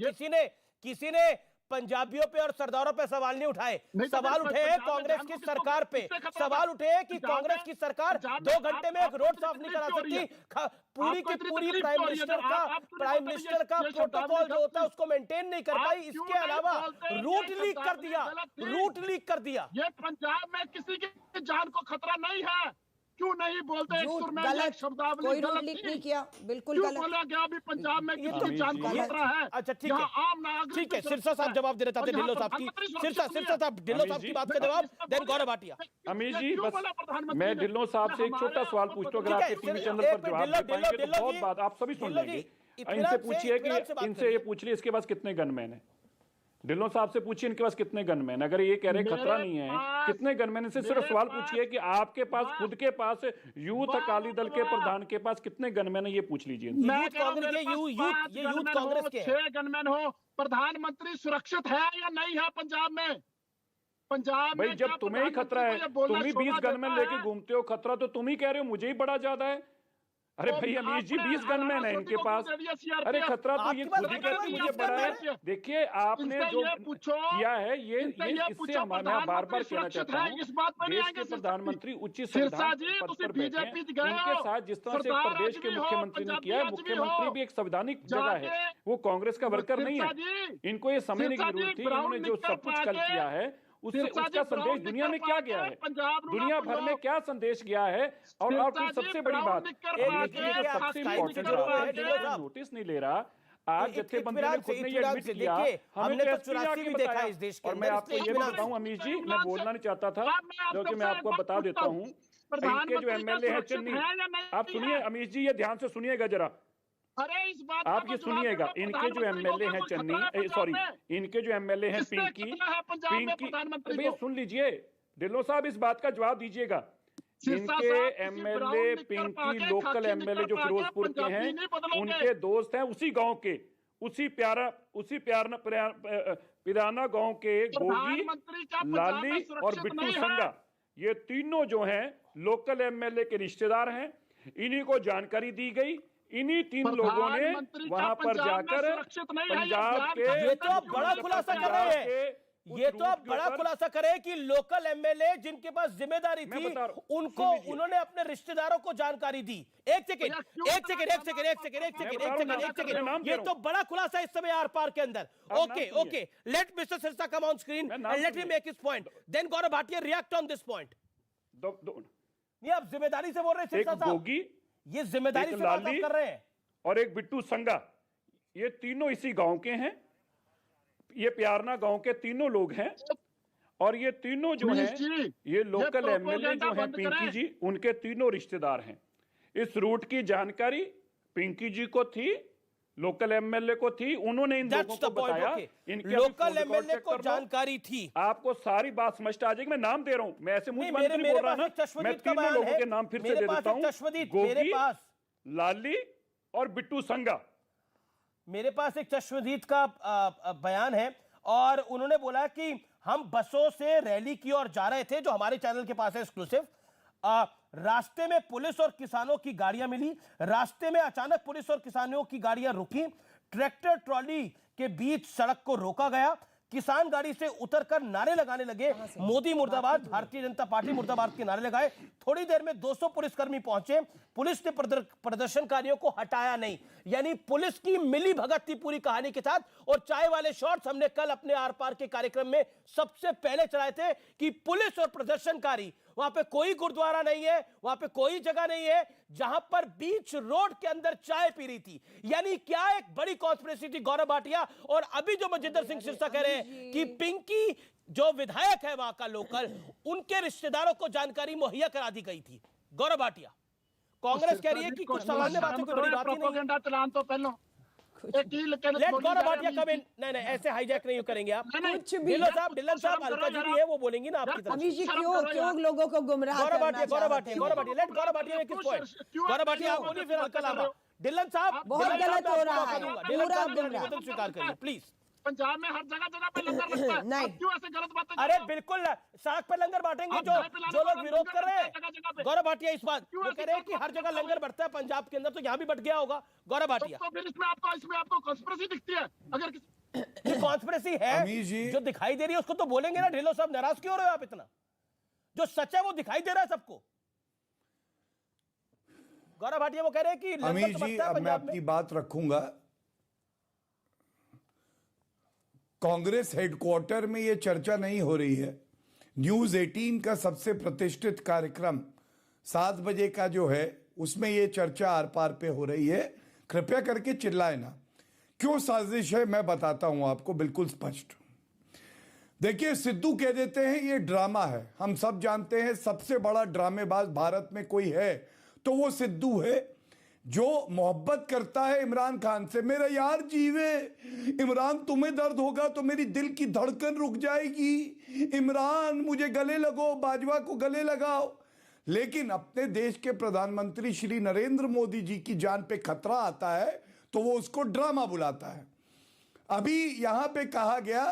Speaker 1: किसी ने पंजाबियों पे और सरदारों पे सवाल नहीं उठाए। सवाल उठे हैं कांग्रेस की सरकार पे, सवाल उठे हैं कि कांग्रेस की सरकार 2 घंटे में एक रोड साफ नहीं करा सकती। पूरी की पूरी प्राइम मिनिस्टर का प्रोटोकॉल जो होता है उसको मेंटेन नहीं कर पाई। इसके अलावा रूट लीक कर दिया।
Speaker 12: ये पंजाब में किसी की जान को खतरा नहीं है, क्यों नहीं बोलते?
Speaker 10: गलत, कोई रूट लीक नहीं किया, बिल्कुल गलत
Speaker 12: बोला गया। अभी पंजाब में किसी जान को खतरा है?
Speaker 1: अच्छा ठीक है,
Speaker 12: आम नागरिक,
Speaker 1: ठीक है। सिरसा साहब जवाब देना चाहते हैं ढिल्लों साहब की। सिरसा साहब ढिल्लों साहब की बात का जवाब, देन गौरव भाटिया।
Speaker 11: अमीर जी, बस मैं ढिल्लों साहब से एक छोटा सवाल पूछता हूं, अगर आपके टीवी चैनल पर जवाब दे पाएंगे तो बहुत बात आप सभी सुन लेंगे। इनसे पूछिए कि इनसे ये पूछ लिया इसके पास कितने गनमैन है। ढिल्लों साहब से पूछिए इनके पास कितने गनमैन, अगर ये कह रहे खतरा नहीं है, कितने गनमैन? इनसे सिर्फ सवाल पूछिए कि आपके पास खुद के पास यूथ अकाली दल के प्रधान के पास कितने गनमैन है, ये पूछ लीजिए।
Speaker 1: यूथ कांग्रेस के
Speaker 12: 6 गनमैन हो। प्रधानमंत्री सुरक्षित है या नहीं है पंजाब में? पंजाब
Speaker 11: भाई जब तुम्हें ही खतरा है, तुम ही 20 गनमैन लेके घूमते हो, खतरा तो तुम ही कह रहे हो, मुझे ही बड़ा ज्यादा है। अरे भाई अमीर जी 20 गनमैन है इनके पास। अरे खतरा तो ये खुद ही कहते मुझे बड़ा है। देखिए आपने जो किया है ये इससे मैं बार बार कहना चाहता हूँ, देश के प्रधानमंत्री उच्च संविधान पद पर बैठे हैं, उनके साथ जिस तरह से प्रदेश के मुख्यमंत्री ने किया है, मुख्यमंत्री भी एक संवैधानिक जगह है, वो कांग्रेस का वर्कर नहीं है। इनको ये समझने की जरूरत थी, इन्होंने जो सब कुछ कल किया है उसका संदेश दुनिया में क्या गया है, दुनिया भर में क्या संदेश गया है। और फिर सबसे बड़ी बात, सबसे इम्पोर्टेंट नोटिस नहीं ले रहा। आज जत्थेबंदी ने खुद ने ये एडमिट किया,
Speaker 1: हमने तो 84 भी देखा है इस देश के
Speaker 11: और मैं आपको ये बताऊं अमीश जी, मैं बोलना नहीं चाहता था, जो कि मैं आपको बता देता हूं, इनके जो एमएलए हैं चन्नी, आप सुनिए अमीश जी, ये ध्यान से सुनिएगा जरा,
Speaker 12: अरे इस बात
Speaker 11: आप ये सुनिएगा, इनके जो एमएलए हैं चन्नी, सॉरी, इनके जो एमएलए हैं पिंकी, भैया सुन लीजिए, ढिल्लों साहब इस बात का जवाब दीजिएगा। इनके एमएलए पिंकी, लोकल एमएलए जो फिरोजपुर के हैं, उनके दोस्त हैं उसी गांव के, उसी पिराना गांव के गोगी, लाली और बिट्टू संगा, ये तीनों जो हैं लोकल एमएलए के रिश्तेदार हैं। इन्हीं को जानकारी दी गई, इन्हीं तीन लोगों ने वहां पर जाकर पंजाब के,
Speaker 1: ये तो आप बड़ा खुलासा कर रहे हैं, ये तो आप बड़ा खुलासा करें कि लोकल एमएलए जिनके पास जिम्मेदारी थी उनको उन्होंने अपने रिश्तेदारों को जानकारी दी। एक सेकेंड, ये तो बड़ा खुलासा इस समय आर पार के अंदर। Okay, let mister Sirsa come on screen and let him make his point, then Gaurav Bhatia react on this point. ये आप जिम्मेदारी से बोल रहे हैं सिरसा साहब, ये जिम्मेदारी से बात कर रहे हैं।
Speaker 11: और एक बिट्टू संगा, ये तीनों इसी गांव के हैं, ये प्यारना गांव के तीनों लोग हैं, और ये तीनों जो हैं, ये लोकल एमएलए जो हैं पिंकी जी, उनके तीनों रिश्तेदार हैं। इस रूट की जानकारी पिंकी जी को थी, लोकल एमएलए को थी, उन्होंने इन लोगों को बताया। इनके
Speaker 1: लोकल एमएलए को जानकारी थी,
Speaker 11: आपको सारी बात समझ आ जाएगी। मैं नाम दे रहा हूं, मैं ऐसे मुख्यमंत्री बोल रहा ना, मैं तीनों लोगों के नाम फिर से दे देता हूं, गोगी, लाली और बिट्टू संगा।
Speaker 1: मेरे पास एक चश्मदीद का बयान है, और उन्होंने बोला कि हम बसों से रैली की ओर जा रहे थे, जो हमारे चैनल के पास है एक्सक्लूसिव। रास्ते में पुलिस और किसानों की गाड़ियां मिली, रास्ते में अचानक पुलिस और किसानों की गाड़ियां रुकी, ट्रैक्टर ट्रॉली के बीच सड़क को रोका गया, किसान गाड़ी से उतरकर नारे लगाने लगे, मोदी मुर्दाबाद, भारतीय जनता पार्टी मुर्दाबाद के नारे लगाए। थोड़ी देर में 200 पुलिसकर्मी पहुंचे, पुलिस ने प्रदर्शनकारियों को हटाया नहीं, यानी पुलिस की मिली भगत थी पूरी कहानी के साथ। और चाय वाले शॉट्स हमने कल अपने आर पार के कार्यक्रम में सबसे पहले चलाए थे कि पुलिस और प्रदर्शनकारी, वहां पे कोई गुरुद्वारा नहीं है, वहां पे कोई जगह नहीं है जहां पर बीच रोड के अंदर चाय पी रही थी। यानी क्या एक बड़ी कॉन्स्पिरेसी थी गौरव भाटिया। और अभी जो मजिंदर सिंह सिरसा कह रहे हैं कि पिंकी जो विधायक है वहां का लोकल, उनके रिश्तेदारों को जानकारी मुहैया करा दी गई थी। गौरव भाटिया, कांग्रेस कह रही है कि कुछ सामान्य बातें, कोई बड़ी बात ही नहीं है। लेट गौरव भाटिया कम इन। नहीं, ऐसे हाईजैक नहीं करेंगे आप। ढिल्लों साहब, अलका जी भी है, वो बोलेंगी ना आपकी तरफ।
Speaker 10: अमीश जी क्यों लोगों को गुमराह करना चाहते हैं?
Speaker 1: गौरव भाटिया, लेट गौरव भाटिया में किस पॉइंट। गौरव भाटिया आप बोलिए, फिर अलका लामा। ढिल्लन साहब,
Speaker 10: बहुत गलत हो रहा है, पूरा
Speaker 1: निवेदन स्वीकार करिए प्लीज।
Speaker 12: पंजाब में हर जगह पे लंगर लगता है,
Speaker 10: नहीं,
Speaker 12: क्यों ऐसे गलत बातें?
Speaker 1: अरे बिल्कुल, सड़क पर लंगर बांटेंगे जो लोग विरोध कर रहे हैं। गौरव भाटिया इस बात वो कह रहे हैं कि हर जगह लंगर बढ़ता है पंजाब के अंदर, तो यहाँ भी बढ़ गया होगा। गौरव भाटिया,
Speaker 12: तो फिर इसमें आपको कॉन्स्पिरेसी दिखती है? अगर
Speaker 1: ये कॉन्स्पिरेसी है जो दिखाई दे रही है उसको तो बोलेंगे ना। ढिल्लों साहब, नाराज क्यों हो रहे हो आप इतना? जो सच है वो दिखाई दे रहा है सबको। गौरव भाटिया वो कह रहे हैं कि
Speaker 9: अमीश जी, अब मैं अपनी बात रखूंगा। कांग्रेस हेडक्वार्टर में यह चर्चा नहीं हो रही है। न्यूज 18 का सबसे प्रतिष्ठित कार्यक्रम 7 बजे का जो है, उसमें यह चर्चा आर पार पे हो रही है। कृपया करके चिल्लाए ना। क्यों साजिश है मैं बताता हूं आपको बिल्कुल स्पष्ट। देखिए, सिद्धू कह देते हैं ये ड्रामा है। हम सब जानते हैं सबसे बड़ा ड्रामेबाज भारत में कोई है तो वो सिद्धू है, जो मोहब्बत करता है इमरान खान से। मेरा यार जीवे इमरान, तुम्हें दर्द होगा तो मेरी दिल की धड़कन रुक जाएगी। इमरान, मुझे गले लगो, बाजवा को गले लगाओ। लेकिन अपने देश के प्रधानमंत्री श्री नरेंद्र मोदी जी की जान पे खतरा आता है तो वो उसको ड्रामा बुलाता है। अभी यहां पे कहा गया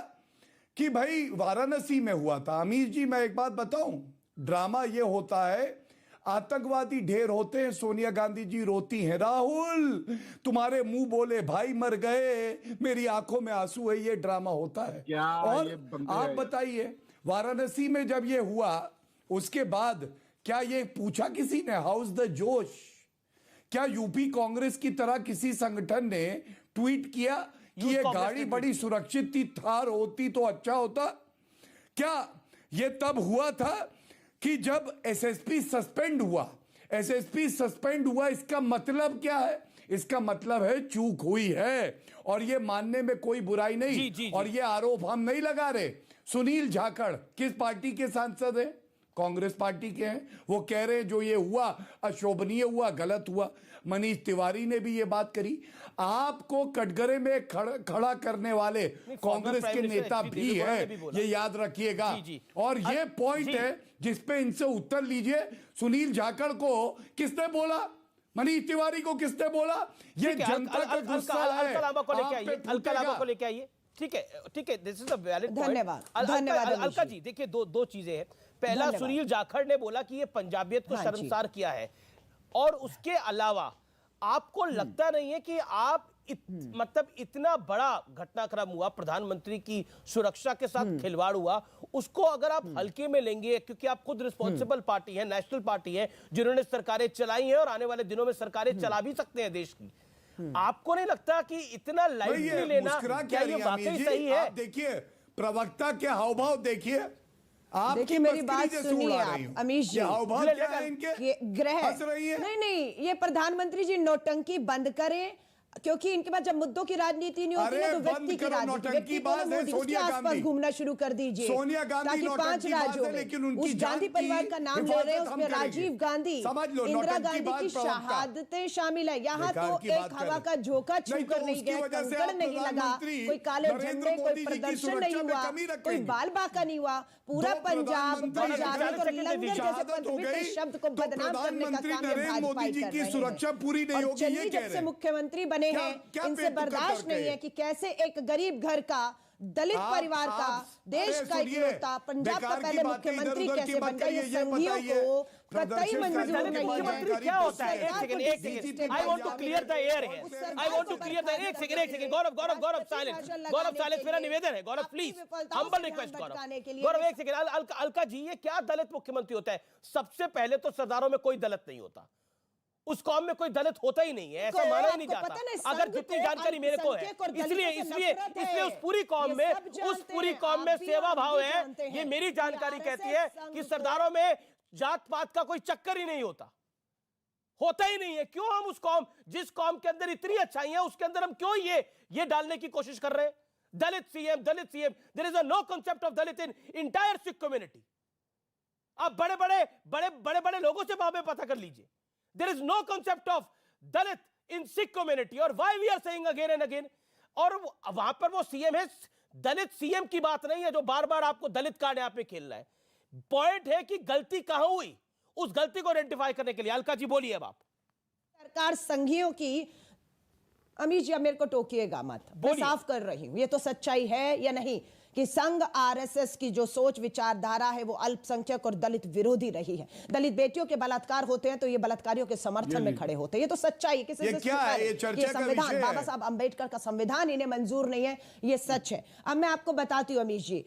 Speaker 9: कि भाई वाराणसी में हुआ था। अमीश जी, मैं एक बात बताऊं, ड्रामा ये होता है, आतंकवादी ढेर होते हैं, सोनिया गांधी जी रोती हैं, राहुल तुम्हारे मुंह बोले भाई मर गए, मेरी आंखों में आंसू है, ये ड्रामा होता है। और आप बताइए, वाराणसी में जब ये हुआ उसके बाद क्या ये पूछा किसी ने, हाउस द जोश? क्या यूपी कांग्रेस की तरह किसी संगठन ने ट्वीट किया कि ये गाड़ी बड़ी सुरक्षित थी, थार होती तो अच्छा होता? क्या ये तब हुआ था कि जब एसएसपी सस्पेंड हुआ? एसएसपी सस्पेंड हुआ, इसका मतलब क्या है? इसका मतलब है चूक हुई है, और ये मानने में कोई बुराई नहीं।
Speaker 1: जी।
Speaker 9: और ये आरोप हम नहीं लगा रहे। सुनील जाखड़ किस पार्टी के सांसद हैं? कांग्रेस पार्टी के हैं। वो कह रहे हैं जो ये हुआ अशोभनीय हुआ, गलत हुआ। मनीष तिवारी ने भी ये बात करी। आपको कटघरे में खड़ा करने वाले कांग्रेस के नेता भी है, ये याद रखिएगा। और ये पॉइंट है जिसपे इनसे उत्तर लीजिए। सुनील जाखड़ को किसने बोला? मनीष तिवारी को किसने बोला? ये जनता का गुस्सा है।
Speaker 1: अलका को लेके आइए। ठीक है, this is a valid point.
Speaker 10: धन्यवाद
Speaker 1: अलका जी, देखिए दो चीजें हैं। पहला, सुनील जाखड़ ने बोला कि ये पंजाबियत को शर्मसार किया है, और उसके अलावा आपको लगता नहीं है कि आप मतलब इतना बड़ा घटनाक्रम हुआ, प्रधानमंत्री की सुरक्षा के साथ खिलवाड़ हुआ, उसको अगर आप हल्के में लेंगे, क्योंकि आप खुद रिस्पॉन्सिबल पार्टी है, नेशनल पार्टी है, जिन्होंने सरकारें चलाई हैं और आने वाले दिनों में सरकारें चला भी सकते हैं देश की। आपको नहीं लगता कि इतना लाइटली लेना क्या ये वाकई सही है?
Speaker 9: आप देखिए प्रवक्ता के हाव भाव देखिए। आप
Speaker 10: देखिए मेरी बात सुनिए आप अमीश जी,
Speaker 9: हाव क्या है इनके?
Speaker 10: ये ग्रह
Speaker 9: हंस रही है।
Speaker 10: नहीं, ये प्रधानमंत्री जी नोटंकी बंद करें, क्योंकि इनके पास जब मुद्दों की राजनीति नहीं होती ना तो व्यक्ति की राजनीति, व्यक्ति को मोदी उसके आसपास घूमना शुरू कर दीजिए।
Speaker 9: सोनिया गांधी
Speaker 10: ताकि 5 राज्यों में उस गांधी परिवार का नाम ले रहे हैं, उसमें राजीव गांधी, इंदिरा गांधी की शहादतें शामिल है। यहाँ तो एक हवा का झोंका छूकर नहीं गया, कंकड़ नहीं लगा, कोई काले झंडे, कोई प्रदर्शन नहीं हुआ, कोई बाल बांका नहीं हुआ। पूरा पंजाब और लंगर जैसे पवित्र शब्द को बदनाम करने का काम है भाजपा कर रहे हैं।
Speaker 9: सुरक्षा पूरी नहीं होगी, ये कह रहे हैं।
Speaker 10: मुख्यमंत्री बने हैं, इनसे बर्दाश्त नहीं है कि कैसे एक गरीब घर का, दलित परिवार का, देश का इकलौता, पंजाब का पहले मुख्यमंत्री कैसे बन गया, ये संघियों को कतई मंजूर नहीं है।
Speaker 1: मुख्यमंत्री क्या होता है? एक second, I want to clear the air here. I want to clear the, एक सेकंड, गौरव साइलेंस, मेरा निवेदन है। Gaurav please, humble request. Gaurav एक सेकंड। अलका जी, ये क्या दलित मुख्यमंत्री होता है? सबसे पहले तो सरदारों में कोई दलित नहीं होता, उस कौम में कोई दलित होता ही नहीं है, ऐसा माना ही नहीं जाता। अगर जितनी जानकारी मेरे को है, इसलिए उस पूरी कौम में सेवा भाव है। ये मेरी जानकारी कहती है कि सरदारों में जात पात का कोई चक्कर ही नहीं होता ही नहीं है। क्यों हम उस कौम, जिस कौम के अंदर इतनी अच्छाई है, उसके अंदर हम क्यों ये डालने की कोशिश कर रहे हैं? दलित CM, there is no concept of दलित इन इंटायर सिख कम्युनिटी। आप बड़े लोगों से वहां पता कर लीजिए। There is no concept of Dalit in Sikh community, और why we are saying again and again। और वहां पर वो सीएम है, दलित सीएम की बात नहीं है जो बार बार आपको दलित कार्ड यहां पे खेलना है। पॉइंट है कि गलती कहां हुई, उस गलती को आइडेंटिफाई करने के लिए। अलका जी बोलिए अब आप।
Speaker 10: सरकार संघियों की, अमीश जी अब मेरे को टोकिएगा मत, मैं साफ कर रही हूं, ये तो सच्चाई है या नहीं कि संघ आरएसएस की जो सोच विचारधारा है वो अल्पसंख्यक और दलित विरोधी रही है। दलित बेटियों के बलात्कार होते हैं तो ये बलात्कारियों के समर्थन में खड़े होते हैं। ये तो सच्चाई है, किसी से ये संविधान, बाबा साहब अंबेडकर का संविधान इन्हें मंजूर नहीं है, ये सच है। अब मैं आपको बताती हूँ अमीश जी,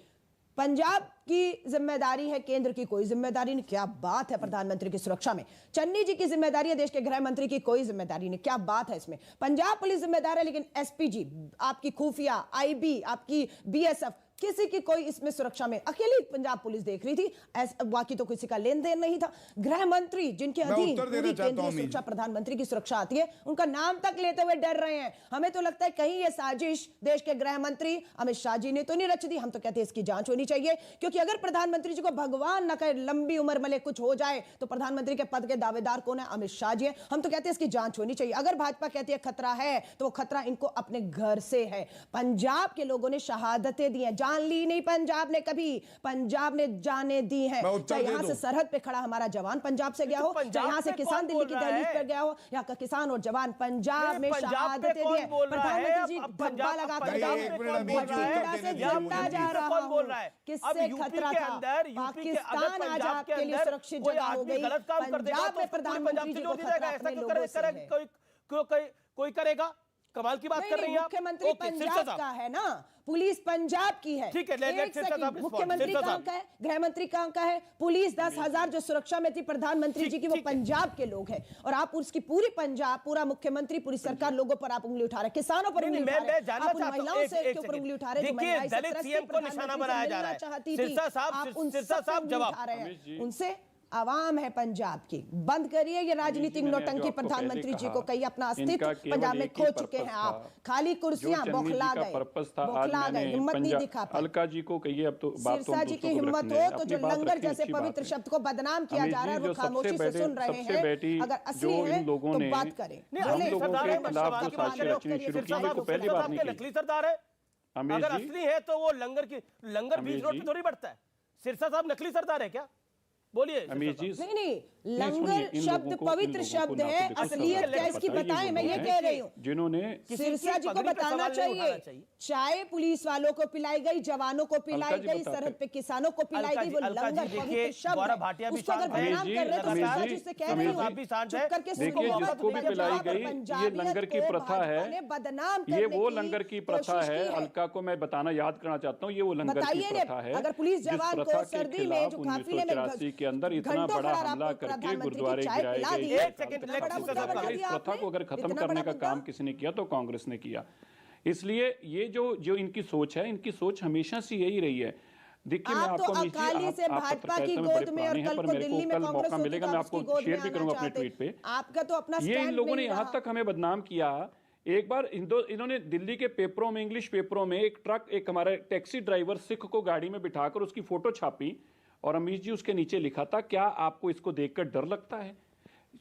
Speaker 10: पंजाब की जिम्मेदारी है, केंद्र की कोई जिम्मेदारी नहीं। क्या बात है प्रधानमंत्री की सुरक्षा में? चन्नी जी की जिम्मेदारी है, देश के गृह मंत्री की कोई जिम्मेदारी नहीं। क्या बात है इसमें? पंजाब पुलिस जिम्मेदार है, लेकिन एसपीजी, आपकी खुफिया, आईबी, आपकी बीएसएफ, किसी की कोई इसमें सुरक्षा में, अकेली पंजाब पुलिस देख रही थी, बाकी तो किसी का लेन देन नहीं था। गृह मंत्री जिनके अधीन पूरी केंद्रीय सुरक्षा प्रधानमंत्री की सुरक्षा आती है, उनका नाम तक लेते हुए डर रहे हैं। हमें तो लगता है कहीं ये साजिश देश के गृह मंत्री अमित शाह जी ने तो नहीं रच दी। हम तो कहते हैं इसकी जांच होनी चाहिए, क्योंकि अगर प्रधानमंत्री जी को भगवान न करे लंबी उम्र मिले, कुछ हो जाए, तो प्रधानमंत्री के पद के दावेदार कौन है? अमित शाह जी है। हम तो कहते हैं इसकी जांच होनी चाहिए। अगर भाजपा कहती है खतरा है, तो वो खतरा इनको अपने घर से है। पंजाब के लोगों ने शहादतें दी हैं, जान ली नहीं पंजाब ने कभी, पंजाब ने जाने दी हैं। चाहे यहाँ से सरहद पे खड़ा हमारा जवान पंजाब से गया हो, चाहे यहाँ से किसान दिल्ली की दहलीज पर गया हो, यहाँ का किसान और जवान पंजाब में शहादतें दी हैं। प्रधानमंत्री जी धब्बा लगा कर जा रहा हूं, किससे खतरा था? पाकिस्तान आज आपके लिए सुरक्षित जगह हो गई। पंजाब में प्रधानमंत्री जी को खतरा अपने लोगों से है।
Speaker 1: कोई करेगा? कमाल की बात कर रही हैं आप।
Speaker 10: मुख्यमंत्री पंजाब का है ना, पुलिस पंजाब की है।
Speaker 1: ठीक है,
Speaker 10: मुख्यमंत्री कहां का है, गृह मंत्री कहां का है, पुलिस 10,000 जो सुरक्षा में थी प्रधानमंत्री जी की, वो पंजाब के लोग हैं। और आप उसकी पूरी पंजाब, पूरा मुख्यमंत्री, पूरी सरकार लोगों पर आप उंगली उठा रहे, किसानों पर उंगली उठा रहे, आप उन महिलाओं से ऊपर उंगली उठा रहे।
Speaker 1: देखिए दलित सीएम को निशाना बनाया जा रहा है। सिरसा साहब जवाब
Speaker 10: उनसे आवाम है पंजाब की। बंद करिए ये राजनीतिक नौटंकी। प्रधानमंत्री जी को कहिए अपना अस्तित्व पंजाब में खो चुके हैं आप। खाली कुर्सियां बौखला गए, हिम्मत नहीं दिखा पाए।
Speaker 11: अलका जी को कहिए अब तो
Speaker 10: सिरसा जी की हिम्मत हो तो जो लंगर जैसे पवित्र शब्द को बदनाम किया जा रहा है वो खामोशी से सुन रहे हैं। अगर असली है तो बात करें।
Speaker 1: नकली सरदार है, अगर असली है तो वो लंगर बीच रोड पे थोड़ी बढ़ता है। सिरसा साहब नकली सरदार है क्या? बोलिए।
Speaker 10: नहीं, लंगर शब्द पवित्र शब्द है, असलियत क्या इसकी बताएं, मैं ये कह रही हूँ।
Speaker 11: जिन्होंने
Speaker 10: सिरसा जी को बताना चाहिए, चाय पुलिस वालों को पिलाई गई, जवानों को पिलाई गई, सरहद पे किसानों को पिलाई गई, वो लंगर पवित्र शब्द है। उसको अगर बदनाम कर रहे तो सिरसा जी से कह रही हूँ चुप करके
Speaker 11: जिसको भी पिलाई गई ये लंगर की प्रथा है,
Speaker 10: बदनाम
Speaker 11: ये वो लंगर की प्रथा है। अलका को मैं बताना याद करना चाहता हूँ, ये वो लंगर की प्रथा है।
Speaker 10: अगर पुलिस जवान को सर्दी में जो काफिले में
Speaker 11: के अंदर इतना बड़ा हमला करके गुरुद्वारे गिराए गए, इस प्रथा को अगर खत्म करने का काम किसी ने किया तो कांग्रेस ने किया। इसलिए ये जो इनकी सोच है, इनकी सोच हमेशा से यही रही है। देखिए मैं आपको
Speaker 10: अकाली से भाजपा की गोद में और कल को दिल्ली में कांग्रेस
Speaker 11: मौका मिलेगा, मैं आपको शेयर भी करूंगा अपने ट्वीट पे।
Speaker 10: आपका तो अपना
Speaker 11: ये इन लोगों ने यहाँ तक हमें बदनाम किया। एक बार इन्होंने दिल्ली के पेपरों में, इंग्लिश पेपरों में एक हमारा टैक्सी ड्राइवर सिख को गाड़ी में बिठाकर उसकी फोटो छापी और अमीश जी उसके नीचे लिखा था, क्या आपको इसको देखकर डर लगता है?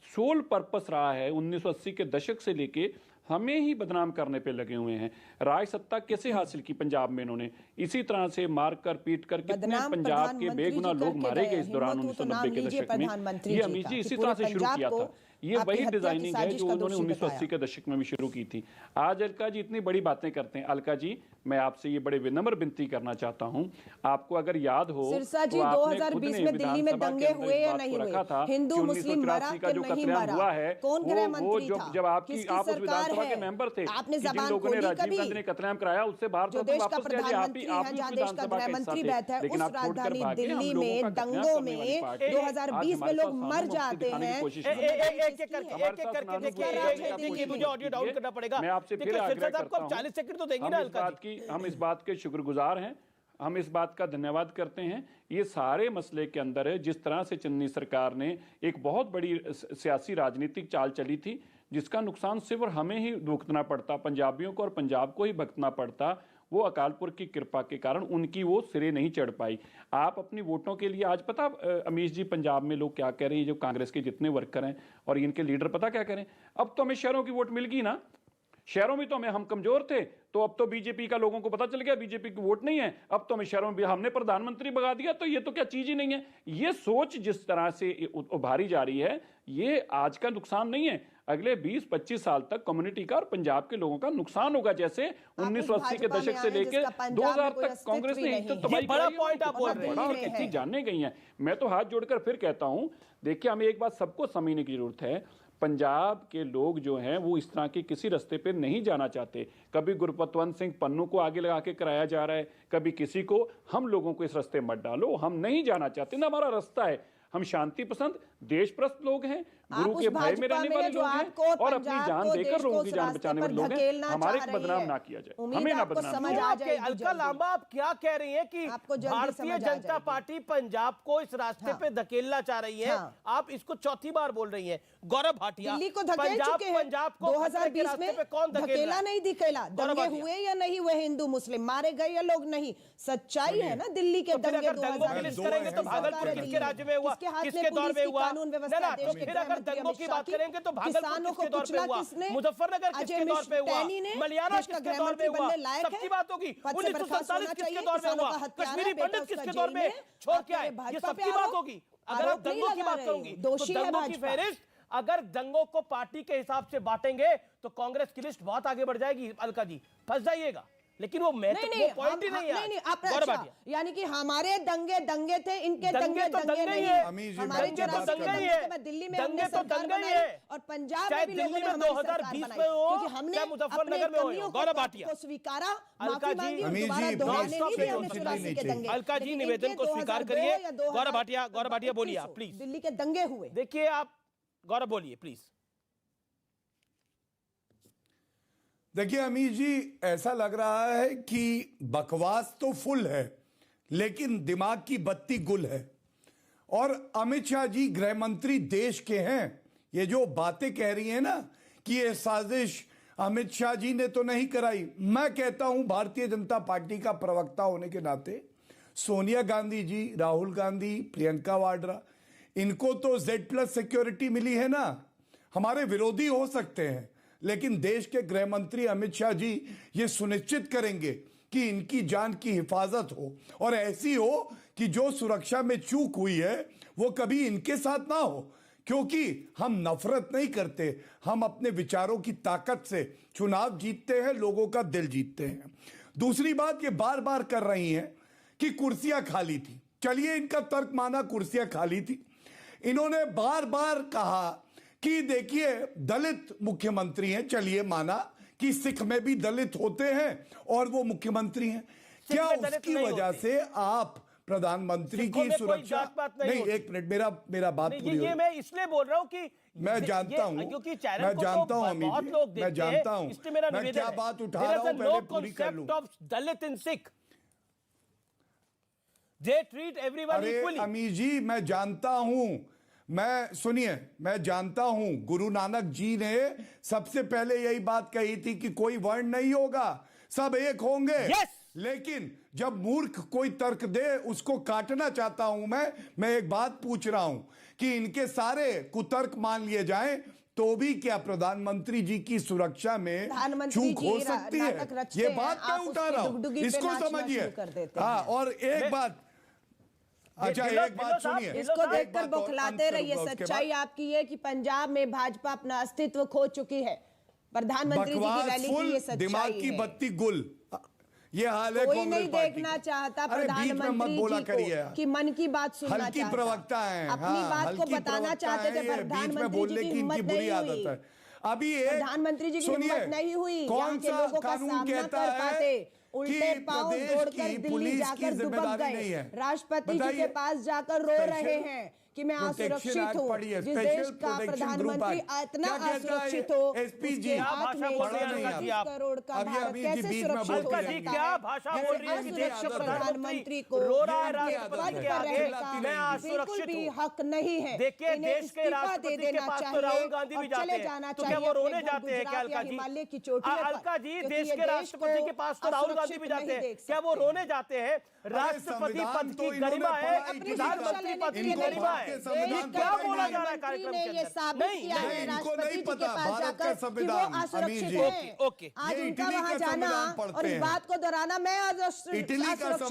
Speaker 11: सोल पर्पस रहा है 1980 के दशक से लेके हमें ही बदनाम करने पे लगे हुए हैं। राज सत्ता कैसे हासिल की पंजाब में इन्होंने? इसी तरह से मार कर पीट कर कितने पंजाब के बेगुनाह लोग मारे गए इस दौरान 1990 के दशक में। ये अमीश जी इसी तरह से शुरू किया था। ये वही डिजाइनिंग है जो उन्होंने 1980 के दशक में भी शुरू की थी। आज अलका जी इतनी बड़ी बातें करते हैं। अलका जी मैं आपसे ये बड़े विनम्र विनती करना चाहता हूं, आपको अगर याद हो
Speaker 10: सिरसा जी 2020 में दिल्ली में दंगे हुए या नहीं हुए, हिंदू मुस्लिम मरा कि नहीं मरा, कौन गृह मंत्री था,
Speaker 11: जब आप उस विधानसभा के मेंबर थे,
Speaker 10: आपने
Speaker 11: जिन लोगों ने राजीव गांधी ने कत्लेआम कराया उससे भारत
Speaker 10: देश का प्रधानमंत्री है, जहाँ देश का गृह मंत्री बैठा है, उस राजधानी दिल्ली में दंगों में 2020 में लोग मर जाते हैं।
Speaker 1: मुझे ऑडियो डाउन करना पड़ेगा।
Speaker 11: मैं आपसे फिर आग्रह करता हूं,
Speaker 1: 40 सेकंड तो देंगे ना अलका जी।
Speaker 11: हम इस बात के शुक्रगुजार हैं, हम इस बात का धन्यवाद करते हैं। ये सारे मसले के अंदर है जिस तरह से चन्नी सरकार ने एक बहुत बड़ी सियासी राजनीतिक चाल चली थी, जिसका नुकसान सिर्फ हमें ही भुगतना पड़ता, पंजाबियों को और पंजाब को ही भुगतना पड़ता। वो अकालपुर की कृपा के कारण उनकी वो सिरे नहीं चढ़ पाई। आप अपनी वोटों के लिए आज पता अमीश जी पंजाब में लोग क्या कह रहे हैं, जो कांग्रेस के जितने वर्कर हैं और इनके लीडर पता क्या करें, अब तो हमें शहरों की वोट मिल गई ना, शहरों में तो हम कमजोर थे, तो अब तो बीजेपी का लोगों को पता चल गया बीजेपी की वोट नहीं है, अब तो हमें शहरों में हमने प्रधानमंत्री भगा दिया, तो ये तो क्या चीज ही नहीं है। ये सोच जिस तरह से उभारी जा रही है, ये आज का नुकसान नहीं है, अगले 20-25 साल तक कम्युनिटी का और पंजाब के लोगों का नुकसान होगा। जैसे 1980 के दशक से लेकर 2000 तक कांग्रेस ने तो तबाही कितनी जानने गई है। मैं तो हाथ जोड़कर फिर कहता हूं, देखिए हमें एक बात सबको समझने की जरूरत है, पंजाब के लोग जो हैं वो इस तरह के किसी रास्ते पे नहीं जाना चाहते। कभी गुरपतवंत सिंह पन्नू को आगे लगा के कराया जा रहा है, कभी किसी को। हम लोगों को इस रास्ते मत डालो, हम नहीं जाना चाहते ना, हमारा रास्ता है। हम शांति पसंद देशप्रस्त लोग हैं, गुरु के भय में रहने वाले लोग हैं और अपनी जान देकर लोगों की जान बचाने वाले लोग हैं। हमारे को बदनाम ना किया जाए, हमें ना बदनाम किया जाए।
Speaker 1: अलका लांबा आप क्या कह रही हैं कि भारतीय जनता पार्टी पंजाब को इस रास्ते पे धकेलना चाह रही है? आप इसको चौथी बार बोल रही हैं। गौरव भाटिया,
Speaker 10: दिल्ली को धकेल चुके हैं।
Speaker 1: पंजाब को
Speaker 10: 2020 में
Speaker 1: कौन
Speaker 10: धकेला नहीं दिखेला, दंगे हुए या नहीं हुए, हिंदू मुस्लिम मारे गए या लोग नहीं, सच्चाई है ना दिल्ली के दंगे।
Speaker 1: 2020 करेंगे तो भागलपुर किसके राज्य में हुआ, किसके दौर में हुआ? तो फिर अगर दंगों की बात करेंगे तो भागलपुर किसके दौर पे हुआ, मुजफ्फरनगर किसके दौर पे हुआ, मलयाना किसके दौर पे हुआ, सबकी बात होगी। 1947 किसके दौर में हुआ, कश्मीरी पंडित किसके दौर में छोड़ के आए, ये सबकी बात होगी। अगर आप दंगों की बात करोगी तो दंगों की फहरिस्त अगर दंगों को पार्टी के हिसाब से बांटेंगे तो कांग्रेस की लिस्ट बहुत आगे बढ़ जाएगी। अलका जी फंस जाइएगा, लेकिन वो पॉइंट ही नहीं है।
Speaker 10: यानी कि हमारे दंगे थे, इनके दंगे
Speaker 1: तो दंगे ही है,
Speaker 10: हमारे
Speaker 1: दंगे तो दंगे ही है,
Speaker 10: दिल्ली में
Speaker 1: दंगे तो दंगे ही है,
Speaker 10: और पंजाब
Speaker 1: चाहे
Speaker 10: में भी
Speaker 1: दिल्ली में 2020 में हो, चाहे मुजफ्फरनगर में हो। गौरव भाटिया
Speaker 10: को स्वीकारा,
Speaker 1: अलका जी, अलका जी निवेदन को स्वीकार करिए। गौरव भाटिया बोलिए आप प्लीज।
Speaker 10: दिल्ली के दंगे हुए,
Speaker 1: देखिए आप गौरव बोलिए प्लीज।
Speaker 9: देखिए अमीश जी, ऐसा लग रहा है कि बकवास तो फुल है लेकिन दिमाग की बत्ती गुल है। और अमित शाह जी गृह मंत्री देश के हैं। ये जो बातें कह रही हैं ना कि ये साजिश अमित शाह जी ने तो नहीं कराई, मैं कहता हूं भारतीय जनता पार्टी का प्रवक्ता होने के नाते सोनिया गांधी जी, राहुल गांधी, प्रियंका वाड्रा, इनको तो Z+ सिक्योरिटी मिली है ना। हमारे विरोधी हो सकते हैं, लेकिन देश के गृह मंत्री अमित शाह जी ये सुनिश्चित करेंगे कि इनकी जान की हिफाजत हो, और ऐसी हो कि जो सुरक्षा में चूक हुई है वो कभी इनके साथ ना हो। क्योंकि हम नफरत नहीं करते, हम अपने विचारों की ताकत से चुनाव जीतते हैं, लोगों का दिल जीतते हैं। दूसरी बात ये बार बार कर रही हैं कि कुर्सियां खाली थी। चलिए इनका तर्क माना, कुर्सियां खाली थी। इन्होंने बार बार कहा कि देखिए दलित मुख्यमंत्री हैं, चलिए माना कि सिख में भी दलित होते हैं और वो मुख्यमंत्री हैं। क्या उसकी वजह से आप प्रधानमंत्री की सुरक्षा नहीं, एक मिनट, मेरा बात पूरी
Speaker 1: ये मैं इसलिए बोल रहा हूं कि
Speaker 9: मैं जानता हूं,
Speaker 1: क्योंकि
Speaker 9: मैं जानता हूं अमित जी, मैं जानता हूं,
Speaker 1: इसलिए मेरा
Speaker 9: मैं क्या बात उठा रहा हूं पहले पूरी कर लूं।
Speaker 1: दलित इन Sikh, they treat everyone equally।
Speaker 9: Amit ji मैं जानता हूं, सुनिए, मैं जानता हूं गुरु नानक जी ने सबसे पहले यही बात कही थी कि कोई वर्ण नहीं होगा, सब एक होंगे। लेकिन जब मूर्ख कोई तर्क दे उसको काटना चाहता हूं मैं एक बात पूछ रहा हूं कि इनके सारे कुतर्क मान लिए जाएं तो भी क्या प्रधानमंत्री जी की सुरक्षा में चूक हो सकती है? ये बात मैं उठा रहा हूं, इसको समझिए। हाँ, और एक बात, अच्छा एक बात सुनिए,
Speaker 10: इसको देखकर बौखलाते रहिए। सच्चाई आपकी है कि पंजाब में भाजपा अपना अस्तित्व खो चुकी है। प्रधानमंत्री जी की रैली की ये सच्चाई
Speaker 9: दिमाग की बत्ती गुल, ये हाल है।
Speaker 10: कोई नहीं देखना चाहता प्रधानमंत्री जी को कि मन की बात सुनना
Speaker 9: हल्की
Speaker 10: चाहता,
Speaker 9: प्रवक्ता है,
Speaker 10: अपनी बात को बताना चाहते थे। प्रधानमंत्री जी की हिम्मत नहीं हुई,
Speaker 9: अभी
Speaker 10: प्रधानमंत्री जी की हिम्मत नहीं हुई यहाँ के लोगों का सामना कर पाते। उल्टे पांव दौड़कर दिल्ली जाकर दुबक गए, राष्ट्रपति जी के पास जाकर रो रहे हैं कि मैं असुरक्षित हूँ। जिस देश का प्रधानमंत्री इतना असुरक्षित हो, उसके हाथ में 130 करोड़ का भारत कैसे सुरक्षित हो सकता है?
Speaker 1: क्या भाषा बोल रही है कि देश के प्रधानमंत्री को
Speaker 10: रो रहा है राष्ट्रपति के आगे, मैं असुरक्षित भी हक नहीं है।
Speaker 1: देखिए देश के राष्ट्रपति के पास तो राहुल गांधी भी जाते हैं, तो क्या वो रोने जाते हैं क्या अलका जी?
Speaker 10: हिमालय की चोटी
Speaker 1: अलका जी, देश के राष्ट्रपति के पास तो राहुल गांधी भी जाते हैं, क्या वो रोने जाते हैं? राष्ट्रपति पद की गरिमा है, प्रधानमंत्री पद की गरिमा है। क्या बोला जा रहा है कार्यक्रम के अंदर?
Speaker 10: ये साबित किया है राष्ट्रपति जी के पास जाकर कि वो असुरक्षित है। आज उनका वहां जाना और इस बात को दोहराना, मैं असुरक्षित हूं,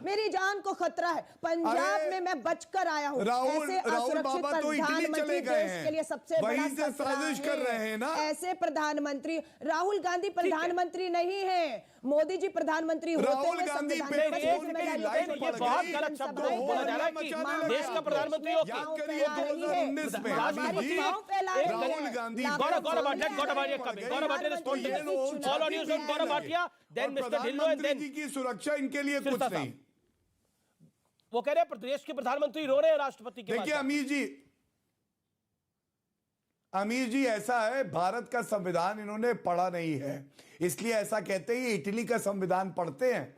Speaker 10: मेरी जान को खतरा है। पंजाब में मैं बचकर आया हूं। ऐसे असुरक्षित प्रधानमंत्री देश के लिए सबसे बड़ा
Speaker 9: साजिश कर रहे हैं ना।
Speaker 10: ऐसे प्रधानमंत्री, राहुल गांधी प्रधानमंत्री नहीं है, मोदी जी प्रधानमंत्री होते हुए
Speaker 1: ये बहुत गलत शब्द बोला जा रहा है कि देश का प्रधानमंत्री
Speaker 9: राहुल गांधी की सुरक्षा इनके लिए कुछ नहीं।
Speaker 1: वो कह रहे हैं प्रदेश के प्रधानमंत्री रो रहे हैं राष्ट्रपति के।
Speaker 9: देखिए अमीर जी ऐसा है, भारत का संविधान इन्होंने पढ़ा नहीं है, इसलिए ऐसा कहते हैं। इटली का संविधान पढ़ते हैं,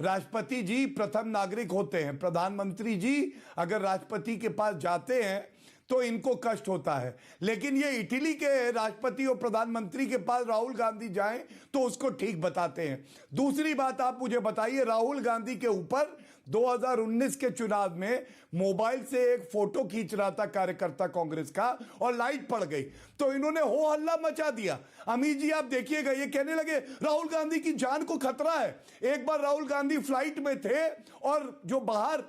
Speaker 9: राष्ट्रपति जी प्रथम नागरिक होते हैं, प्रधानमंत्री जी अगर राष्ट्रपति के पास जाते हैं तो इनको कष्ट होता है। लेकिन ये इटली के राष्ट्रपति और प्रधानमंत्री के पास राहुल गांधी जाएं तो उसको ठीक बताते हैं। दूसरी बात आप मुझे बताइए, राहुल गांधी के ऊपर 2019 के चुनाव में मोबाइल से एक फोटो खींच रहा था कार्यकर्ता कांग्रेस का और लाइट पड़ गई तो इन्होंने हो हल्ला मचा दिया। अमित जी आप देखिएगा, ये कहने लगे राहुल गांधी की जान को खतरा है। एक बार राहुल गांधी फ्लाइट में थे और जो बाहर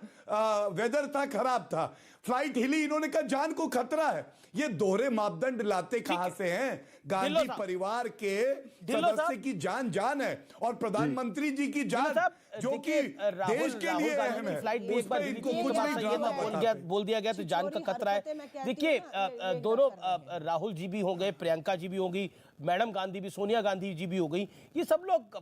Speaker 9: वेदर था खराब था, फ्लाइट हिली, इन्होंने कहा जान को खतरा है। ये दोहरे मापदंड लाते कहां से हैं? गांधी परिवार के सदस्य की जान है और प्रधानमंत्री जी की जान जो कि देश के लिए अहम है, उस पर इनको कुछ भी ड्रामा
Speaker 1: बोल दिया गया तो जान का खतरा है। देखिए दोनों राहुल जी भी हो गए, प्रियंका जी भी होगी, मैडम गांधी भी, सोनिया गांधी जी भी हो गई, ये सब लोग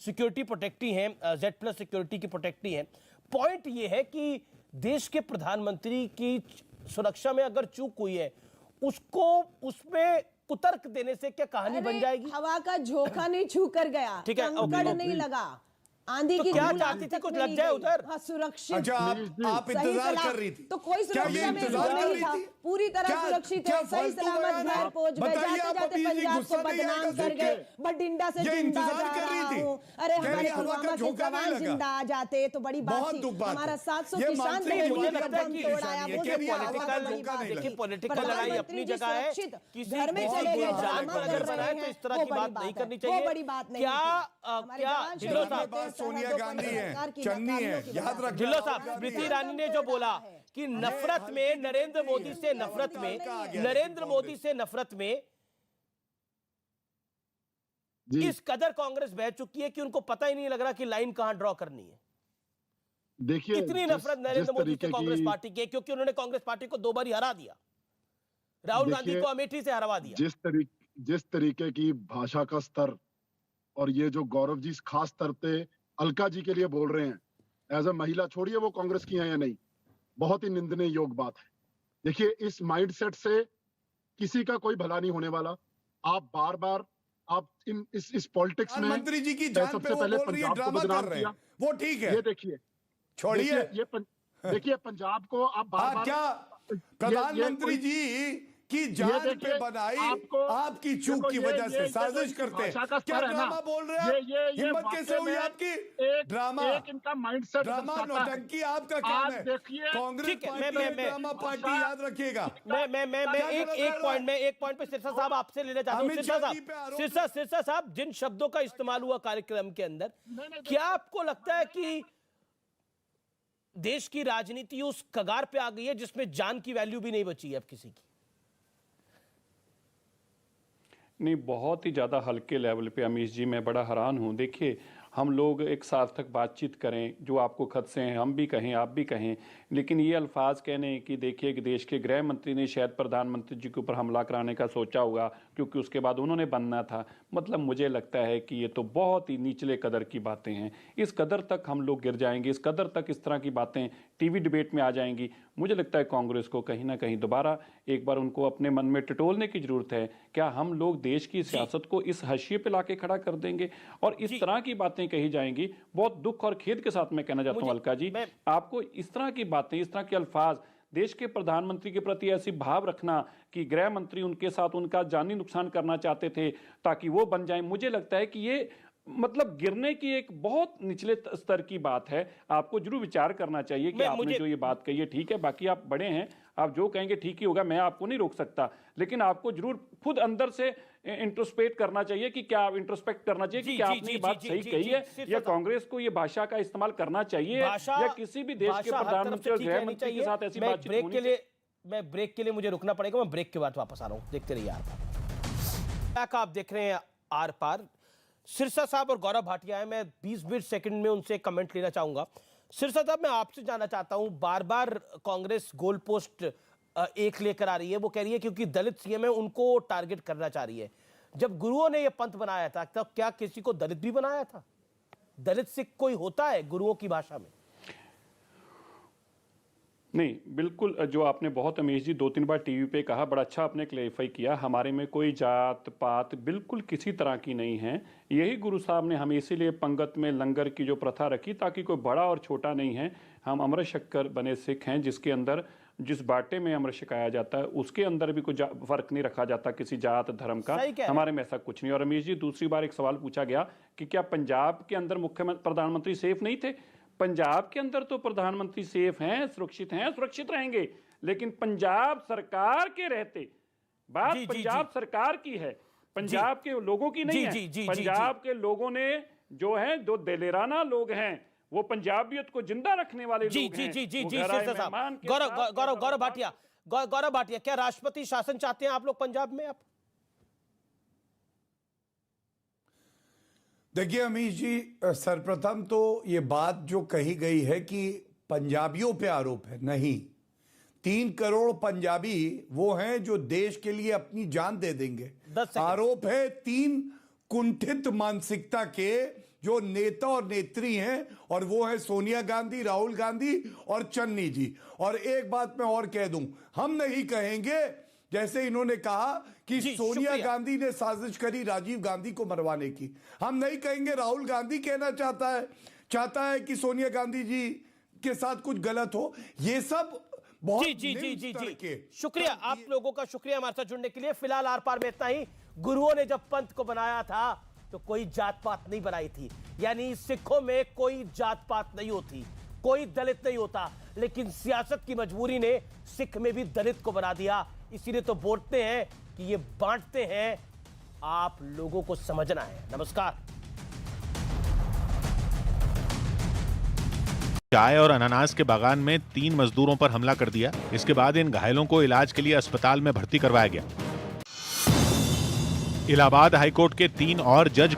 Speaker 1: सिक्योरिटी प्रोटेक्टी हैं, Z+ सिक्योरिटी की प्रोटेक्टी हैं। पॉइंट ये है कि देश के प्रधानमंत्री की सुरक्षा में अगर चूक हुई है, उसको उसमें कुतर्क देने से क्या कहानी बन जाएगी?
Speaker 10: हवा का झोंका नहीं छू कर गया, कंकड़ नहीं लगा। आंधी
Speaker 1: तो
Speaker 10: की
Speaker 1: क्या
Speaker 10: धूल
Speaker 1: चाहती
Speaker 10: आज
Speaker 1: थी?
Speaker 10: तक
Speaker 1: कुछ
Speaker 10: नहीं
Speaker 1: लग जाए
Speaker 10: गई।
Speaker 1: उधर?
Speaker 10: हाँ, सुरक्षित।
Speaker 9: अच्छा, आप
Speaker 10: सही
Speaker 9: इंतजार
Speaker 10: सलामत।
Speaker 9: कर रही थी?
Speaker 10: तो कोई
Speaker 9: क्या ये
Speaker 10: सुरक्षा में
Speaker 9: इंतजार
Speaker 10: नहीं
Speaker 9: कर रही
Speaker 10: था।
Speaker 9: थी?
Speaker 10: पूरी तरह
Speaker 9: क्या-
Speaker 10: सुरक्षित
Speaker 9: क्या
Speaker 10: है, सही
Speaker 9: फालतू
Speaker 10: सलामत
Speaker 9: बयान है?
Speaker 10: घर पहुंच गए।
Speaker 9: बताइए,
Speaker 10: जाते
Speaker 9: आप
Speaker 10: जाते
Speaker 9: अभी
Speaker 10: पंजाब
Speaker 9: गुस्सा
Speaker 10: को
Speaker 9: नहीं
Speaker 10: बदनाम
Speaker 9: आएगा?
Speaker 10: कर
Speaker 9: देखिए,
Speaker 10: गए, बठिंडा से
Speaker 9: ये
Speaker 10: जिंदा
Speaker 9: इंतजार
Speaker 10: जा
Speaker 9: कर रही
Speaker 10: रहा
Speaker 9: थी।
Speaker 10: हूँ। अरे
Speaker 9: कह रही
Speaker 10: हमारे
Speaker 9: हवा का
Speaker 10: पुलवामा के
Speaker 9: झोंका नहीं
Speaker 10: जवान
Speaker 9: लगा।
Speaker 10: जिंदा आ जाते तो बड़ी बात
Speaker 9: बहुत
Speaker 10: थी।
Speaker 9: दुख बात
Speaker 10: हमारा
Speaker 9: है।
Speaker 10: 700
Speaker 9: ये
Speaker 10: किसान
Speaker 9: मानते
Speaker 10: थे,
Speaker 9: हैं,
Speaker 1: मुझे
Speaker 9: ये
Speaker 1: लगता है
Speaker 9: बात
Speaker 1: कि
Speaker 10: तोड़ाया,
Speaker 9: ये
Speaker 10: वो
Speaker 9: कह रही है,
Speaker 10: बहुत
Speaker 9: हवा का
Speaker 10: बड़ी
Speaker 9: झोंका
Speaker 10: बात
Speaker 9: नहीं
Speaker 10: है।
Speaker 9: लगा।
Speaker 1: देखिए पॉलिटिकल
Speaker 10: प्रधानमंत्री
Speaker 1: लड़ाई अपनी
Speaker 10: जी
Speaker 1: जगह है,
Speaker 10: सुरक्षित
Speaker 1: किसी
Speaker 10: घर में
Speaker 1: बहुत
Speaker 10: चले
Speaker 1: बुरी
Speaker 10: गए,
Speaker 1: जान
Speaker 10: ड्रामा
Speaker 1: पर अगर
Speaker 10: कर
Speaker 1: बनाए
Speaker 10: रहे
Speaker 1: तो
Speaker 10: हैं,
Speaker 1: इस तरह
Speaker 10: वो
Speaker 1: की
Speaker 10: बड़ी
Speaker 1: बात नहीं
Speaker 10: बात है।
Speaker 1: करनी
Speaker 10: वो
Speaker 1: चाहिए।
Speaker 10: बड़ी बात नहीं
Speaker 1: क्या
Speaker 10: थी। हमारे
Speaker 1: क्या
Speaker 10: जवान
Speaker 1: ढिल्लों
Speaker 10: शहीद
Speaker 1: साहब,
Speaker 10: होते हैं,
Speaker 9: बात सोनिया
Speaker 10: सरहदों पर
Speaker 9: गांधी है,
Speaker 10: सरकार की
Speaker 9: चन्नी है,
Speaker 10: नाकामियों की
Speaker 9: याद
Speaker 10: वजह से।
Speaker 9: रखना।
Speaker 1: ढिल्लों साहब, स्मृति ईरानी ने जो बोला कि नफरत में नरेंद्र मोदी से नफरत में नरेंद्र मोदी से नफरत में
Speaker 12: जी
Speaker 1: इस कदर कांग्रेस बह चुकी है कि उनको पता ही नहीं लग रहा कि लाइन कहां ड्रॉ करनी है।
Speaker 12: देखिए,
Speaker 1: इतनी नफरत नरेंद्र मोदी से कांग्रेस पार्टी की है क्योंकि उन्होंने कांग्रेस पार्टी को 2 बार हरा दिया, राहुल गांधी
Speaker 12: देखिए,
Speaker 1: को अमेठी से हरवा दिया।
Speaker 12: जिस तरीके की भाषा का स्तर और ये जो गौरव जी खास स्तर पे अलका जी के लिए बोल रहे हैं एज अ महिला, छोड़िए वो कांग्रेस की हैं या नहीं, बहुत ही निंदनीय योग बात है। देखिए, इस माइंडसेट से किसी का कोई भला नहीं होने वाला। आप बार बार आप इस पॉलिटिक्स में
Speaker 9: प्रधानमंत्री जी की जान
Speaker 12: सबसे
Speaker 9: पे वो
Speaker 12: पहले
Speaker 9: बोल रही है,
Speaker 12: पंजाब को
Speaker 9: ड्रामा कर
Speaker 12: बदनाम
Speaker 9: रहे
Speaker 12: किया।
Speaker 9: हैं, वो ठीक है,
Speaker 12: ये देखिए,
Speaker 9: छोड़िए।
Speaker 12: देखिए पंजाब को आप बार बार
Speaker 9: क्या प्रधानमंत्री जी की जान पे बनाई आपकी चूक की वजह से साजिश करते हैं? क्या ड्रामा बोल रहे हैं? हिम्मत कैसे हुई आपकी? ड्रामा,
Speaker 12: इनका माइंडसेट
Speaker 9: ड्रामा, नौटंकी आपका काम है। कांग्रेस
Speaker 1: ठीक है,
Speaker 9: पार्टी
Speaker 1: मैं-
Speaker 9: है, ड्रामा पार्टी, याद रखिएगा।
Speaker 1: मैं एक पॉइंट पे सिरसा साहब आपसे लेना चाहता हूं।
Speaker 9: अमित
Speaker 1: सिरसा
Speaker 9: शाह जी पे
Speaker 1: साहब,
Speaker 9: आरोप
Speaker 1: सिरसा साहब, जिन शब्दों का इस्तेमाल हुआ कार्यक्रम के अंदर, क्या आपको लगता है कि देश की राजनीति उस कगार पे आ गई है जिसमें जान की वैल्यू भी नहीं बची है अब किसी की?
Speaker 11: नहीं, बहुत ही ज़्यादा हल्के लेवल पे अमीश जी, मैं बड़ा हैरान हूँ। देखिए, हम लोग एक सार्थक बातचीत करें, जो आपको खत से हैं हम भी कहें, आप भी कहें, लेकिन ये अल्फाज कहने कि देखिए कि देश के गृह मंत्री ने शायद प्रधानमंत्री जी के ऊपर हमला कराने का सोचा होगा क्योंकि उसके बाद उन्होंने बनना था, मतलब मुझे लगता है कि ये तो बहुत ही निचले कदर की बातें हैं। इस कदर तक हम लोग गिर जाएंगे, इस कदर तक इस तरह की बातें टीवी डिबेट में आ जाएंगी। मुझे लगता है कांग्रेस को कहीं ना कहीं दोबारा एक बार उनको अपने मन में टटोलने की जरूरत है। क्या हम लोग देश की सियासत को इस हाशिए पे लाके खड़ा कर देंगे और इस तरह की बातें कही जाएंगी? बहुत दुख और खेद के साथ मैं कहना चाहता हूं अलका जी, आपको इस तरह की बातें, इस तरह के अल्फाज देश के प्रधानमंत्री के प्रति ऐसी भाव रखना कि गृह मंत्री उनके साथ उनका जानी नुकसान करना चाहते थे ताकि वो बन जाएं, मुझे लगता है कि ये मतलब गिरने की एक बहुत निचले स्तर की बात है। आपको जरूर विचार करना चाहिए कि आपने जो ये बात कही है ठीक है, बाकी आप बड़े हैं, आप जो कहेंगे ठीक ही होगा, मैं आपको नहीं रोक सकता, लेकिन आपको जरूर खुद अंदर से इंट्रोस्पेक्ट करना चाहिए कि क्या इंट्रोस्पेक्ट करना चाहिए कि क्या आपने ये बात सही कही है या कांग्रेस को ये भाषा का इस्तेमाल करना चाहिए या किसी भी देश के प्रधानमंत्री और गृह मंत्री के साथ ऐसी बातचीत होनी चाहिए।
Speaker 1: मैं ब्रेक के लिए मुझे रुकना पड़ेगा, मैं ब्रेक के बाद वापस आ रहा हूं, देखते रहिए आर पार। आप देख रहे हैं आर पार। सिरसा साहब और गौरव भाटिया है, मैं 20 सेकंड में उनसे कमेंट लेना चाहूंगा। सिरसा साहब, मैं आपसे जानना चाहता हूं, बार बार कांग्रेस गोल पोस्ट एक लेकर आ रही है, वो कह रही है क्योंकि दलित सीएम है उनको टारगेट करना चाह रही है। जब गुरुओं ने यह पंथ बनाया था तब क्या किसी को दलित भी बनाया था? दलित सिख कोई होता है गुरुओं की भाषा में?
Speaker 11: नहीं, बिल्कुल, जो आपने बहुत अमीश जी 2-3 बार टीवी पे कहा, बड़ा अच्छा आपने क्लेरिफाई किया। हमारे में कोई जात पात बिल्कुल किसी तरह की नहीं है। यही गुरु साहब ने हमें इसीलिए पंगत में लंगर की जो प्रथा रखी ताकि कोई बड़ा और छोटा नहीं है। हम अमृत शक्कर बने सिख हैं जिसके अंदर जिस बाटे में अमृत छकाया जाता है उसके अंदर भी कोई फर्क नहीं रखा जाता किसी जात धर्म का। हमारे में ऐसा कुछ नहीं। और अमीश जी, दूसरी बार एक सवाल पूछा गया कि क्या पंजाब के अंदर मुख्यमंत्री प्रधानमंत्री सेफ नहीं थे? पंजाब के अंदर तो प्रधानमंत्री सेफ हैं, सुरक्षित रहेंगे, लेकिन पंजाब सरकार के रहते, बात पंजाब सरकार की है, पंजाब के लोगों की नहीं है। पंजाब के लोगों ने जो है, जो दिलेराना लोग हैं, वो पंजाबियत को जिंदा रखने वाले लोग हैं।
Speaker 1: गौरव भाटिया, क्या राष्ट्रपति शासन चाहते हैं आप लोग पंजाब में? आप
Speaker 9: देखिए अमीश जी, सर्वप्रथम तो ये बात जो कही गई है कि पंजाबियों पे आरोप है, नहीं, 3 करोड़ पंजाबी वो हैं जो देश के लिए अपनी जान दे देंगे। आरोप है 3 कुंठित मानसिकता के जो नेता और नेत्री हैं, और वो है सोनिया गांधी, राहुल गांधी और चन्नी जी। और एक बात मैं और कह दूं, हम नहीं कहेंगे जैसे इन्होंने कहा कि
Speaker 1: जी,
Speaker 9: सोनिया
Speaker 1: शुक्रिया।
Speaker 9: गांधी ने साजिश करी राजीव गांधी को मरवाने की। हम नहीं कहेंगे, राहुल गांधी कहना चाहता है कि सोनिया गांधी जी के साथ कुछ गलत हो। ये सब बहुत
Speaker 1: जी जी जी
Speaker 9: निम्न
Speaker 1: जी
Speaker 9: स्तर
Speaker 1: जी
Speaker 9: के।
Speaker 1: शुक्रिया, आप लोगों का शुक्रिया हमारे साथ जुड़ने के लिए। फिलहाल आर पार में इतना ही। गुरुओं ने जब पंथ को बनाया था तो कोई जात पात नहीं बनाई थी, यानी सिखों में कोई जात पात नहीं होती, कोई दलित नहीं होता, लेकिन सियासत की मजबूरी ने सिख में भी दलित को बना दिया। इसीलिए तो बोलते हैं कि ये बांटते हैं, आप लोगों को समझना है। नमस्कार।
Speaker 13: चाय और अनानास के बागान में 3 मजदूरों पर हमला कर दिया। इसके बाद इन घायलों को इलाज के लिए अस्पताल में भर्ती करवाया गया। इलाहाबाद हाईकोर्ट के 3 और जज